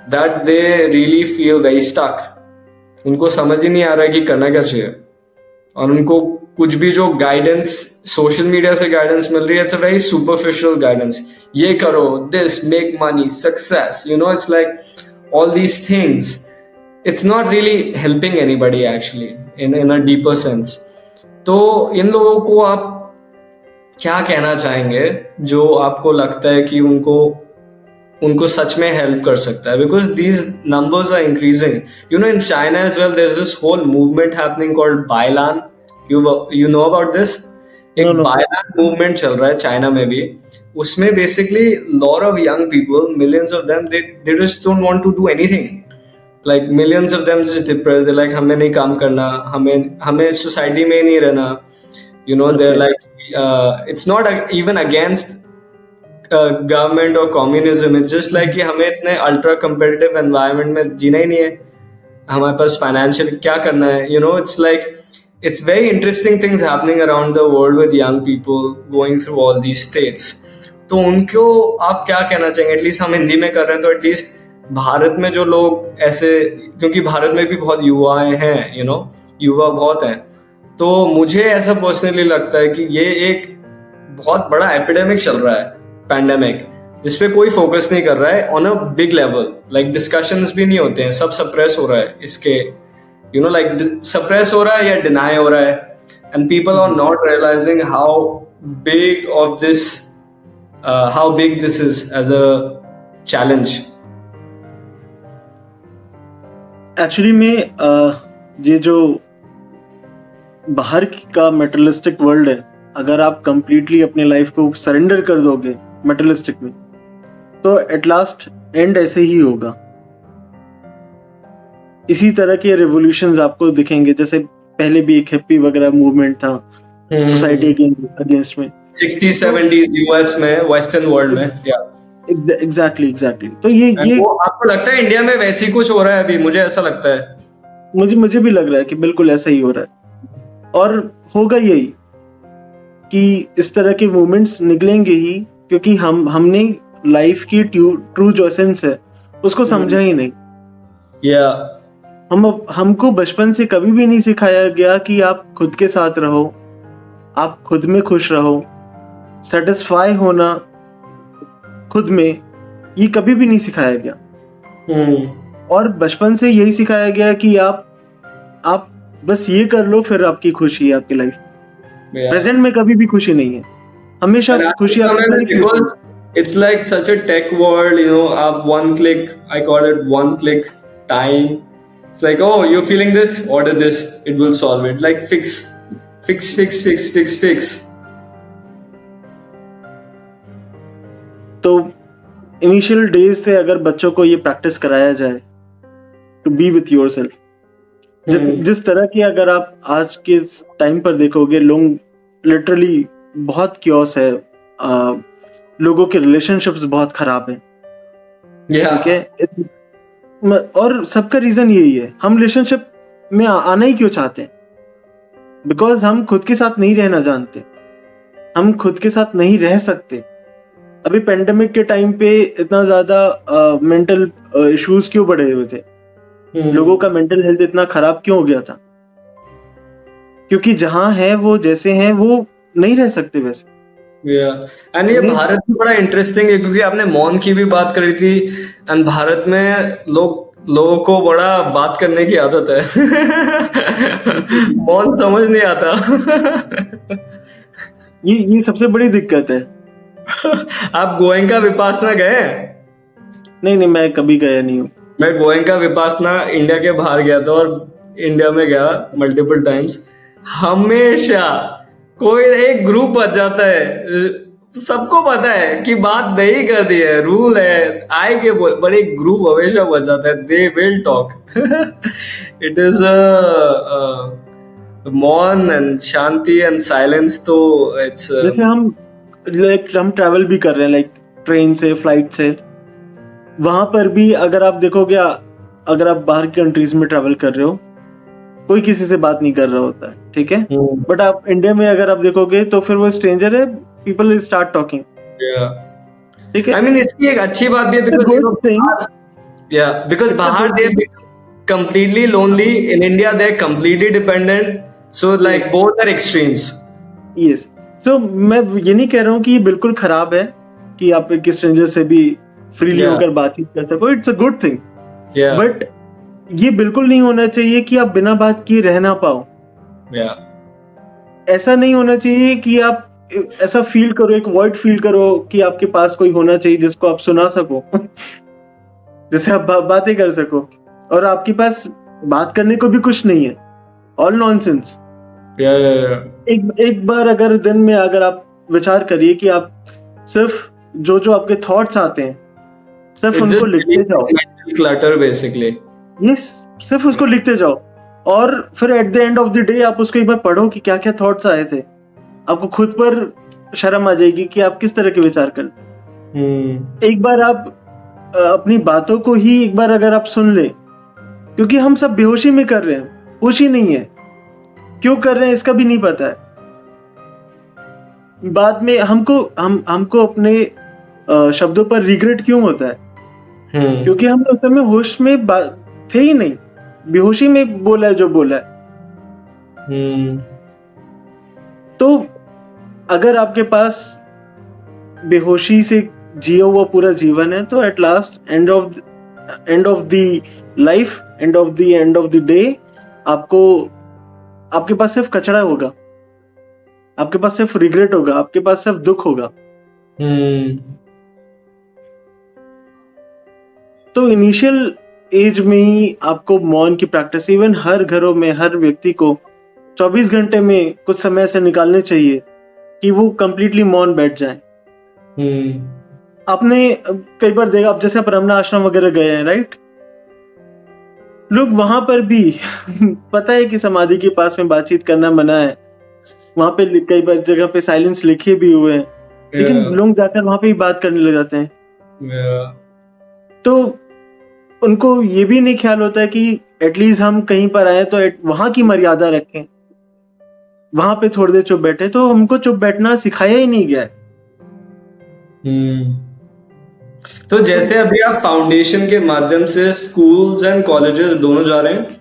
Speaker 1: that they really feel very stuck. उनको समझ ही नहीं आ रहा है कि करना क्या चाहिए, और उनको कुछ भी जो गाइडेंस सोशल मीडिया से गाइडेंस मिल रही है, it's a very superficial guidance. ये करो, this, make money, success, it's like all these things, it's not really helping anybody actually in a deeper sense. तो इन लोगों को आप क्या कहना चाहेंगे जो आपको लगता है कि उनको सच में हेल्प कर सकता है? Because these numbers are increasing, in China as well there is this whole movement happening called bailan. you know about this? एक बायलान मूवमेंट चल रहा है चाइना में भी। उसमें basically lot of young people, millions of them, they just don't want to do anything. Like millions of them just depressed. They're like, हमें नहीं काम करना, हमें सोसाइटी में नहीं रहना, they're like it's not even against government और communism, it's just like कि हमें इतने अल्ट्रा कंपेटिटिव एनवायरनमेंट में जीना ही नहीं है, हमारे पास फाइनेंशियल क्या करना है, it's like it's very interesting things happening around the world with young people going through all these states. तो उनको आप क्या कहना चाहेंगे? एटलीस्ट हम हिंदी में कर रहे हैं, तो एटलीस्ट भारत में जो लोग ऐसे, क्योंकि भारत में भी बहुत युवाएं हैं, युवा बहुत हैं, तो मुझे ऐसा पर्सनली लगता है कि ये एक बहुत बड़ा एपिडेमिक चल रहा है, पैंडेमिक, जिसपे कोई फोकस नहीं कर रहा है on a big level. Like discussions भी नहीं होते हैं, सब सप्रेस हो रहा है इसके, like suppress हो रहा है या deny हो रहा है, and people are not realizing how big this is as a challenge.
Speaker 2: Actually में ये जो बाहर का मटेरियलिस्टिक वर्ल्ड है, अगर आप कंप्लीटली अपने लाइफ को सरेंडर कर दोगे मटेरियलिस्टिक में, तो एट लास्ट एंड ऐसे ही होगा। इसी तरह के रिवोल्यूशंस आपको दिखेंगे, जैसे पहले भी एक हिप्पी वगैरह मूवमेंट था सोसाइटी के अगेंस्ट में
Speaker 1: 60s 70s यूएस में, वेस्टर्न वर्ल्ड में।
Speaker 2: एग्जैक्टली। तो ये
Speaker 1: वो आपको लगता है इंडिया में वैसी कुछ हो रहा है अभी? मुझे ऐसा लगता है।
Speaker 2: मुझे भी लग रहा है कि बिल्कुल ऐसा ही हो रहा है, और होगा यही कि इस तरह के मूवमेंट्स निकलेंगे ही, क्योंकि हमने लाइफ की ट्रू जो एसेंस है उसको समझा ही नहीं।
Speaker 1: या
Speaker 2: हमको बचपन से कभी भी नहीं सिखाया गया कि आप खुद के साथ रहो, आप खुद में खुश रहो, सेटिस्फाई होना खुद में, ये कभी भी नहीं सिखाया गया। और बचपन से यही सिखाया गया कि आप बस ये कर लो, फिर आपकी खुशी है आपकी लाइफ। प्रेजेंट में कभी भी खुशी नहीं है, हमेशा खुशी आपकी
Speaker 1: because it's like such a tech world, you know, one click, I call it one click time. It's like, oh, you're feeling this, order this, it will solve it. Like fix.
Speaker 2: तो initial days से अगर बच्चों को ये practice कराया जाए to be with yourself, जिस तरह की अगर आप आज के टाइम पर देखोगे, लोग लिटरली बहुत क्योस है, लोगों के रिलेशनशिप्स बहुत खराब हैं, ठीक है। और सबका रीजन यही है, हम रिलेशनशिप में आना ही क्यों चाहते हैं? बिकॉज हम खुद के साथ नहीं रहना जानते, हम खुद के साथ नहीं रह सकते। अभी पेंडेमिक के टाइम पे इतना ज्यादा मेंटल इश्यूज क्यों बढ़े हुए थे? लोगों का मेंटल हेल्थ इतना खराब क्यों हो गया था? क्योंकि जहां है वो जैसे हैं वो नहीं रह सकते वैसे।
Speaker 1: एंड ये भारत में बड़ा इंटरेस्टिंग है, क्योंकि आपने मौन की भी बात करी थी, एंड भारत में लोगों को बड़ा बात करने की आदत है। मौन समझ नहीं आता।
Speaker 2: ये सबसे बड़ी दिक्कत है।
Speaker 1: आप गोयंका विपासना गए?
Speaker 2: नहीं, मैं कभी गया नहीं हूँ।
Speaker 1: मैं गोयंका विपासना इंडिया के बाहर गया था, और इंडिया में गया मल्टीपल टाइम्स। हमेशा कोई एक ग्रुप बच जाता है, सबको पता है कि बात नहीं कर दी है, रूल है, आए के बोल, पर एक ग्रुप हमेशा बच जाता है, they will talk. It is मौन एंड शांति एंड साइलेंस। तो इट्स
Speaker 2: जैसे हम ट्रैवल भी कर रहे हैं, लाइक ट्रेन से, फ्लाइट से, वहां पर भी अगर आप देखोगे, अगर आप बाहर की कंट्रीज में ट्रैवल कर रहे हो, कोई किसी से बात नहीं कर रहा होता है, ठीक है। बट आप इंडिया में अगर आप देखोगे तो फिर वो स्ट्रेंजर है, पीपल विल स्टार्ट टॉकिंग, ठीक है।
Speaker 1: आई मीन इसकी एक अच्छी बात भी है, बिकॉज बाहर दे completely lonely, in India they're completely dependent, so like both are extremes.
Speaker 2: Yes, so मैं ये नहीं कह रहा हूँ कि ये बिल्कुल खराब है कि आप एक स्ट्रेंजर से भी फ्रीली होकर बातचीत कर सको, it's a good thing. But ये बिल्कुल नहीं होना चाहिए कि आप बिना बात किए रह ना पाओ। ऐसा नहीं होना चाहिए कि आप ऐसा फील करो, एक वॉइड फील करो कि आपके पास कोई होना चाहिए जिसको आप सुना सको, जिससे आप बातें कर सको, और आपके पास बात करने को भी कुछ नहीं है, ऑल नॉनसेंस। एक बार अगर दिन में अगर आप विचार करिए कि आप सिर्फ जो आपके थॉट्स आते हैं सिर्फ उनको लिखते जाओ,
Speaker 1: क्लटर बेसिकली।
Speaker 2: यस, सिर्फ उसको लिखते जाओ, और फिर at the end of the day आप उसको एक बार पढ़ो कि क्या क्या थॉट्स आए थे। आपको खुद पर शर्म आ जाएगी कि आप किस तरह के विचार करते। एक बार आप अपनी बातों को ही एक बार अगर आप सुन ले, क्योंकि हम सब बेहोशी में कर रहे हैं, होश ही नहीं है, क्यों कर रहे हैं इसका भी नहीं पता है। बाद में हमको अपने शब्दों पर रिग्रेट क्यों होता है? क्योंकि हम उस समय होश में थे ही नहीं, बेहोशी में बोला है जो बोला है। तो अगर आपके पास बेहोशी से जिया हुआ पूरा जीवन है, तो at last end of the life, end of the day, आपके पास सिर्फ कचरा होगा, आपके पास सिर्फ रिग्रेट होगा, आपके पास सिर्फ दुख होगा। तो इनिशियल एज में ही आपको मौन की प्रैक्टिस, इवन हर घरों में हर व्यक्ति को 24 घंटे में कुछ समय से निकालने चाहिए कि वो कंप्लीटली मौन बैठ जाए। आपने कई बार देखा, आप जैसे रमना आश्रम वगैरह गए हैं, राइट? लोग वहां पर भी पता है कि समाधि के पास में बातचीत करना मना है, वहां पे कई बार जगह पे साइलेंस लिखे भी हुए हैं, लेकिन लोग जाकर वहां पे ही बात करने लग जाते हैं।
Speaker 1: Yeah.
Speaker 2: तो उनको ये भी नहीं ख्याल होता है कि एटलीस्ट हम कहीं पर आए तो वहां की मर्यादा रखें, वहां पे थोड़ी देर चुप बैठे। तो हमको चुप बैठना सिखाया ही नहीं गया है।
Speaker 1: तो जैसे अभी आप फाउंडेशन के माध्यम से स्कूल्स एंड कॉलेजेस दोनों जा रहे हैं,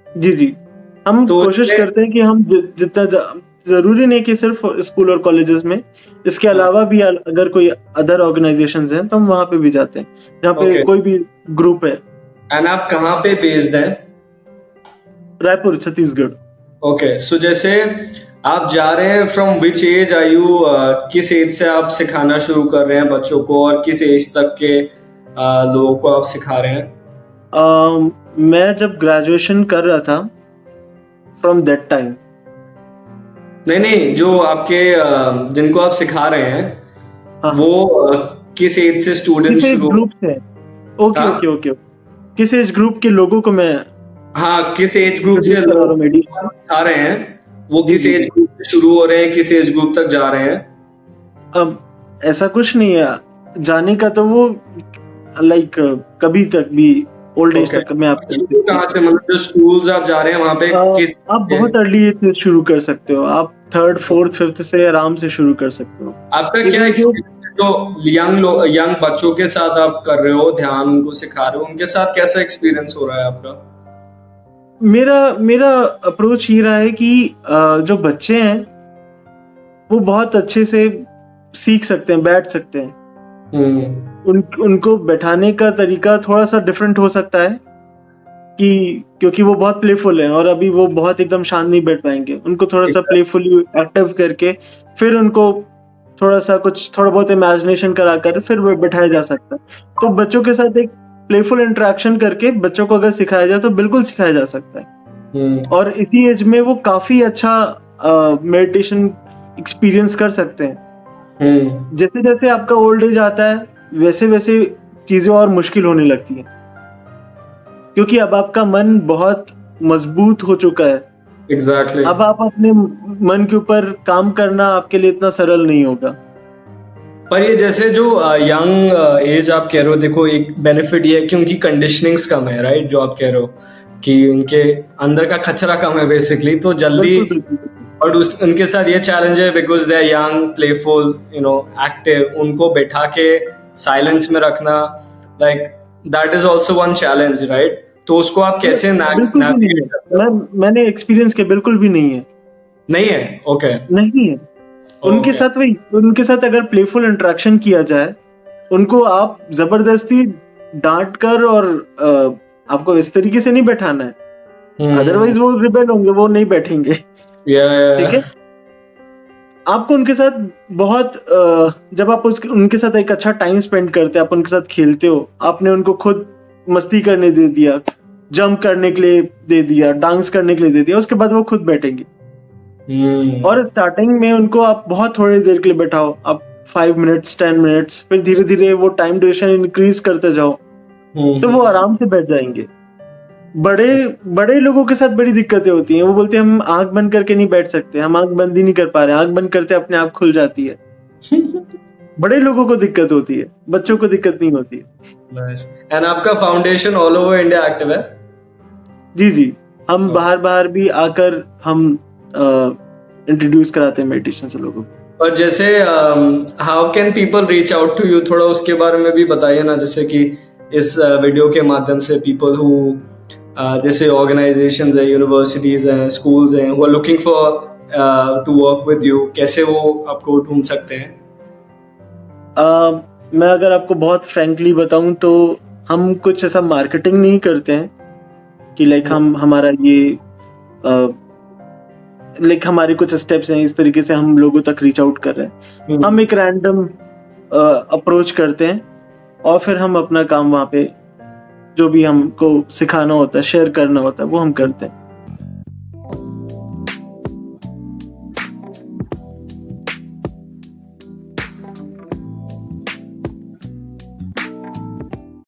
Speaker 2: जी जी, हम
Speaker 1: तो
Speaker 2: कोशिश
Speaker 1: इसमें
Speaker 2: करते हैं कि हम जितना जरूरी नहीं कि सिर्फ स्कूल और कॉलेजेस में, इसके
Speaker 1: हाँ,
Speaker 2: अलावा भी अगर कोई अदर ऑर्गेनाइजेशंस हैं तो हम वहां पे भी जाते हैं जहाँ पे
Speaker 1: ओके।
Speaker 2: कोई भी ग्रुप है।
Speaker 1: एंड आप कहाँ पे बेस्ड हैं?
Speaker 2: रायपुर, छत्तीसगढ़।
Speaker 1: ओके, सो जैसे आप जा रहे हैं, from which age are you, किस एज से आप सिखाना शुरू कर रहे हैं बच्चों को, और किस एज तक के लोगों को आप सिखा रहे हैं?
Speaker 2: मैं जब ग्रेजुएशन कर रहा था, फ्रॉम दैट टाइम।
Speaker 1: नहीं नहीं, जो आपके जिनको आप सिखा रहे हैं,
Speaker 2: हाँ,
Speaker 1: वो किस एज से स्टूडेंट
Speaker 2: किस एज
Speaker 1: शुरू?
Speaker 2: ग्रुप से? ओके
Speaker 1: हाँ
Speaker 2: ओके ओके। किस एज ग्रुप के लोगों को मैं
Speaker 1: हाँ, किस एज ग्रुप से
Speaker 2: इंट्रोड्यूस करा रहा
Speaker 1: लोग
Speaker 2: हूँ मेडिटेशन?
Speaker 1: सिखा रहे हैं, वो
Speaker 2: जी
Speaker 1: किस
Speaker 2: जी
Speaker 1: एज
Speaker 2: जी।
Speaker 1: ग्रुप से शुरू हो रहे हैं, किस एज ग्रुप तक जा रहे हैं?
Speaker 2: अब ऐसा कुछ नहीं है जाने का, तो वो लाइक कभी तक भी ओल्ड एज
Speaker 1: ओके,
Speaker 2: तक मैं आपको
Speaker 1: शुरू कहाँ से, मतलब जो स्कूल्स आप जा रहे हैं वहाँ पे किस?
Speaker 2: आप बहुत अर्ली एज से शुरू कर सकते हो। आप थर्ड फोर्थ फिफ्थ से आराम से शुरू कर सकते हो।
Speaker 1: आपका क्या
Speaker 2: इवन जो
Speaker 1: एक्सपीरियंस है, जो यंग बच्चों के साथ आप कर रहे हो, ध्यान उनको सिखा रहे हो, उनके साथ कैसा एक्सपीरियंस हो रहा है आपका?
Speaker 2: मेरा मेरा अप्रोच ये रहा है कि जो बच्चे हैं वो बहुत अच्छे से सीख सकते हैं, बैठ सकते हैं। उनको बैठाने का तरीका थोड़ा सा डिफरेंट हो सकता है कि क्योंकि वो बहुत प्लेफुल है और अभी वो बहुत एकदम शांत नहीं बैठ पाएंगे। उनको थोड़ा सा प्लेफुली एक्टिव करके फिर उनको थोड़ा बहुत इमेजिनेशन कराकर फिर वो बैठाया जा सकता है। तो बच्चों के साथ एक प्लेफुल इंटरेक्शन करके बच्चों को अगर सिखाया जाए तो बिल्कुल सिखाया जा सकता है। और इसी एज में वो काफी अच्छा मेडिटेशन एक्सपीरियंस कर सकते हैं। जैसे जैसे आपका ओल्ड एज आता है वैसे वैसे चीजें और मुश्किल होने लगती हैं, क्योंकि अब आपका मन बहुत मजबूत हो चुका है।
Speaker 1: एग्जैक्टली।
Speaker 2: अब आप अपने मन के ऊपर काम करना आपके लिए इतना सरल नहीं होगा।
Speaker 1: पर ये जैसे जो यंग एज आप कह रहे हो, देखो एक बेनिफिट ये है कि उनकी कंडीशनिंग्स कम है, राइट? जो आप कह रहे हो कि उनके अंदर का खचरा कम है बेसिकली, तो जल्दी।
Speaker 2: बिल्कुल बिल्कुल।
Speaker 1: और उनके साथ ये चैलेंज है because they are young, playful, active, उनको बैठा के साइलेंस में रखना, like that is also one challenge, right? तो उसको आप कैसे
Speaker 2: बिल्कुल भी नहीं है। मैंने एक्सपीरियंस किया, बिल्कुल भी नहीं है।
Speaker 1: नहीं है? ओके।
Speaker 2: नहीं है। उनके साथ अगर प्लेफुल इंटरेक्शन किया जाए, उनको आप जबरदस्ती डांट कर और आपको इस तरीके से नहीं बैठाना है, अदरवाइज वो रिबेल होंगे, वो नहीं बैठेंगे। ठीक है। आपको उनके साथ बहुत जब आप उनके साथ एक अच्छा टाइम स्पेंड करते हैं, आप उनके साथ खेलते हो, आपने उनको खुद मस्ती करने दे दिया, जंप करने के लिए दे दिया, डांस करने के लिए दे दिया, उसके बाद वो खुद बैठेंगे। और स्टार्टिंग में उनको आप बहुत थोड़ी देर के लिए बैठाओ, आप 5 मिनट्स 10 मिनट्स, फिर धीरे धीरे वो टाइम ड्यूरेशन इंक्रीज करते जाओ, तो वो आराम से बैठ जाएंगे। बड़े लोगों के साथ बड़ी दिक्कतें होती हैं। वो बोलते हैं हम आंख बंद करके नहीं बैठ सकते, हम आंख बंद ही नहीं कर पा रहे, आंख बंद करते अपने आप खुल जाती है। बड़े लोगों को दिक्कत होती है, बच्चों को दिक्कत नहीं होती है।
Speaker 1: एंड आपका foundation all over India active है?
Speaker 2: जी जी, हम बाहर भी आकर हम इंट्रोड्यूस कराते हैं मेडिटेशन से लोगों को।
Speaker 1: और जैसे how can people reach out to you, थोड़ा उसके बारे में भी बताइए ना, जैसे कि इस वीडियो के माध्यम से पीपल हु जैसे ऑर्गेनाइजेशंस है, यूनिवर्सिटीज हैं, स्कूल्स हैं, who are looking for to work with you, कैसे वो आपको ढूंढ सकते हैं?
Speaker 2: मैं अगर आपको बहुत फ्रैंकली बताऊं तो हम कुछ ऐसा मार्केटिंग नहीं करते हैं कि लाइक हमारा ये लाइक हमारे कुछ स्टेप्स हैं, इस तरीके से हम लोगों तक रीच आउट कर रहे हैं। हम एक रैंडम अप्रोच करते हैं और फिर हम अपना काम वहाँ पे जो भी हमको सिखाना होता है, शेयर करना होता है, वो हम करते हैं।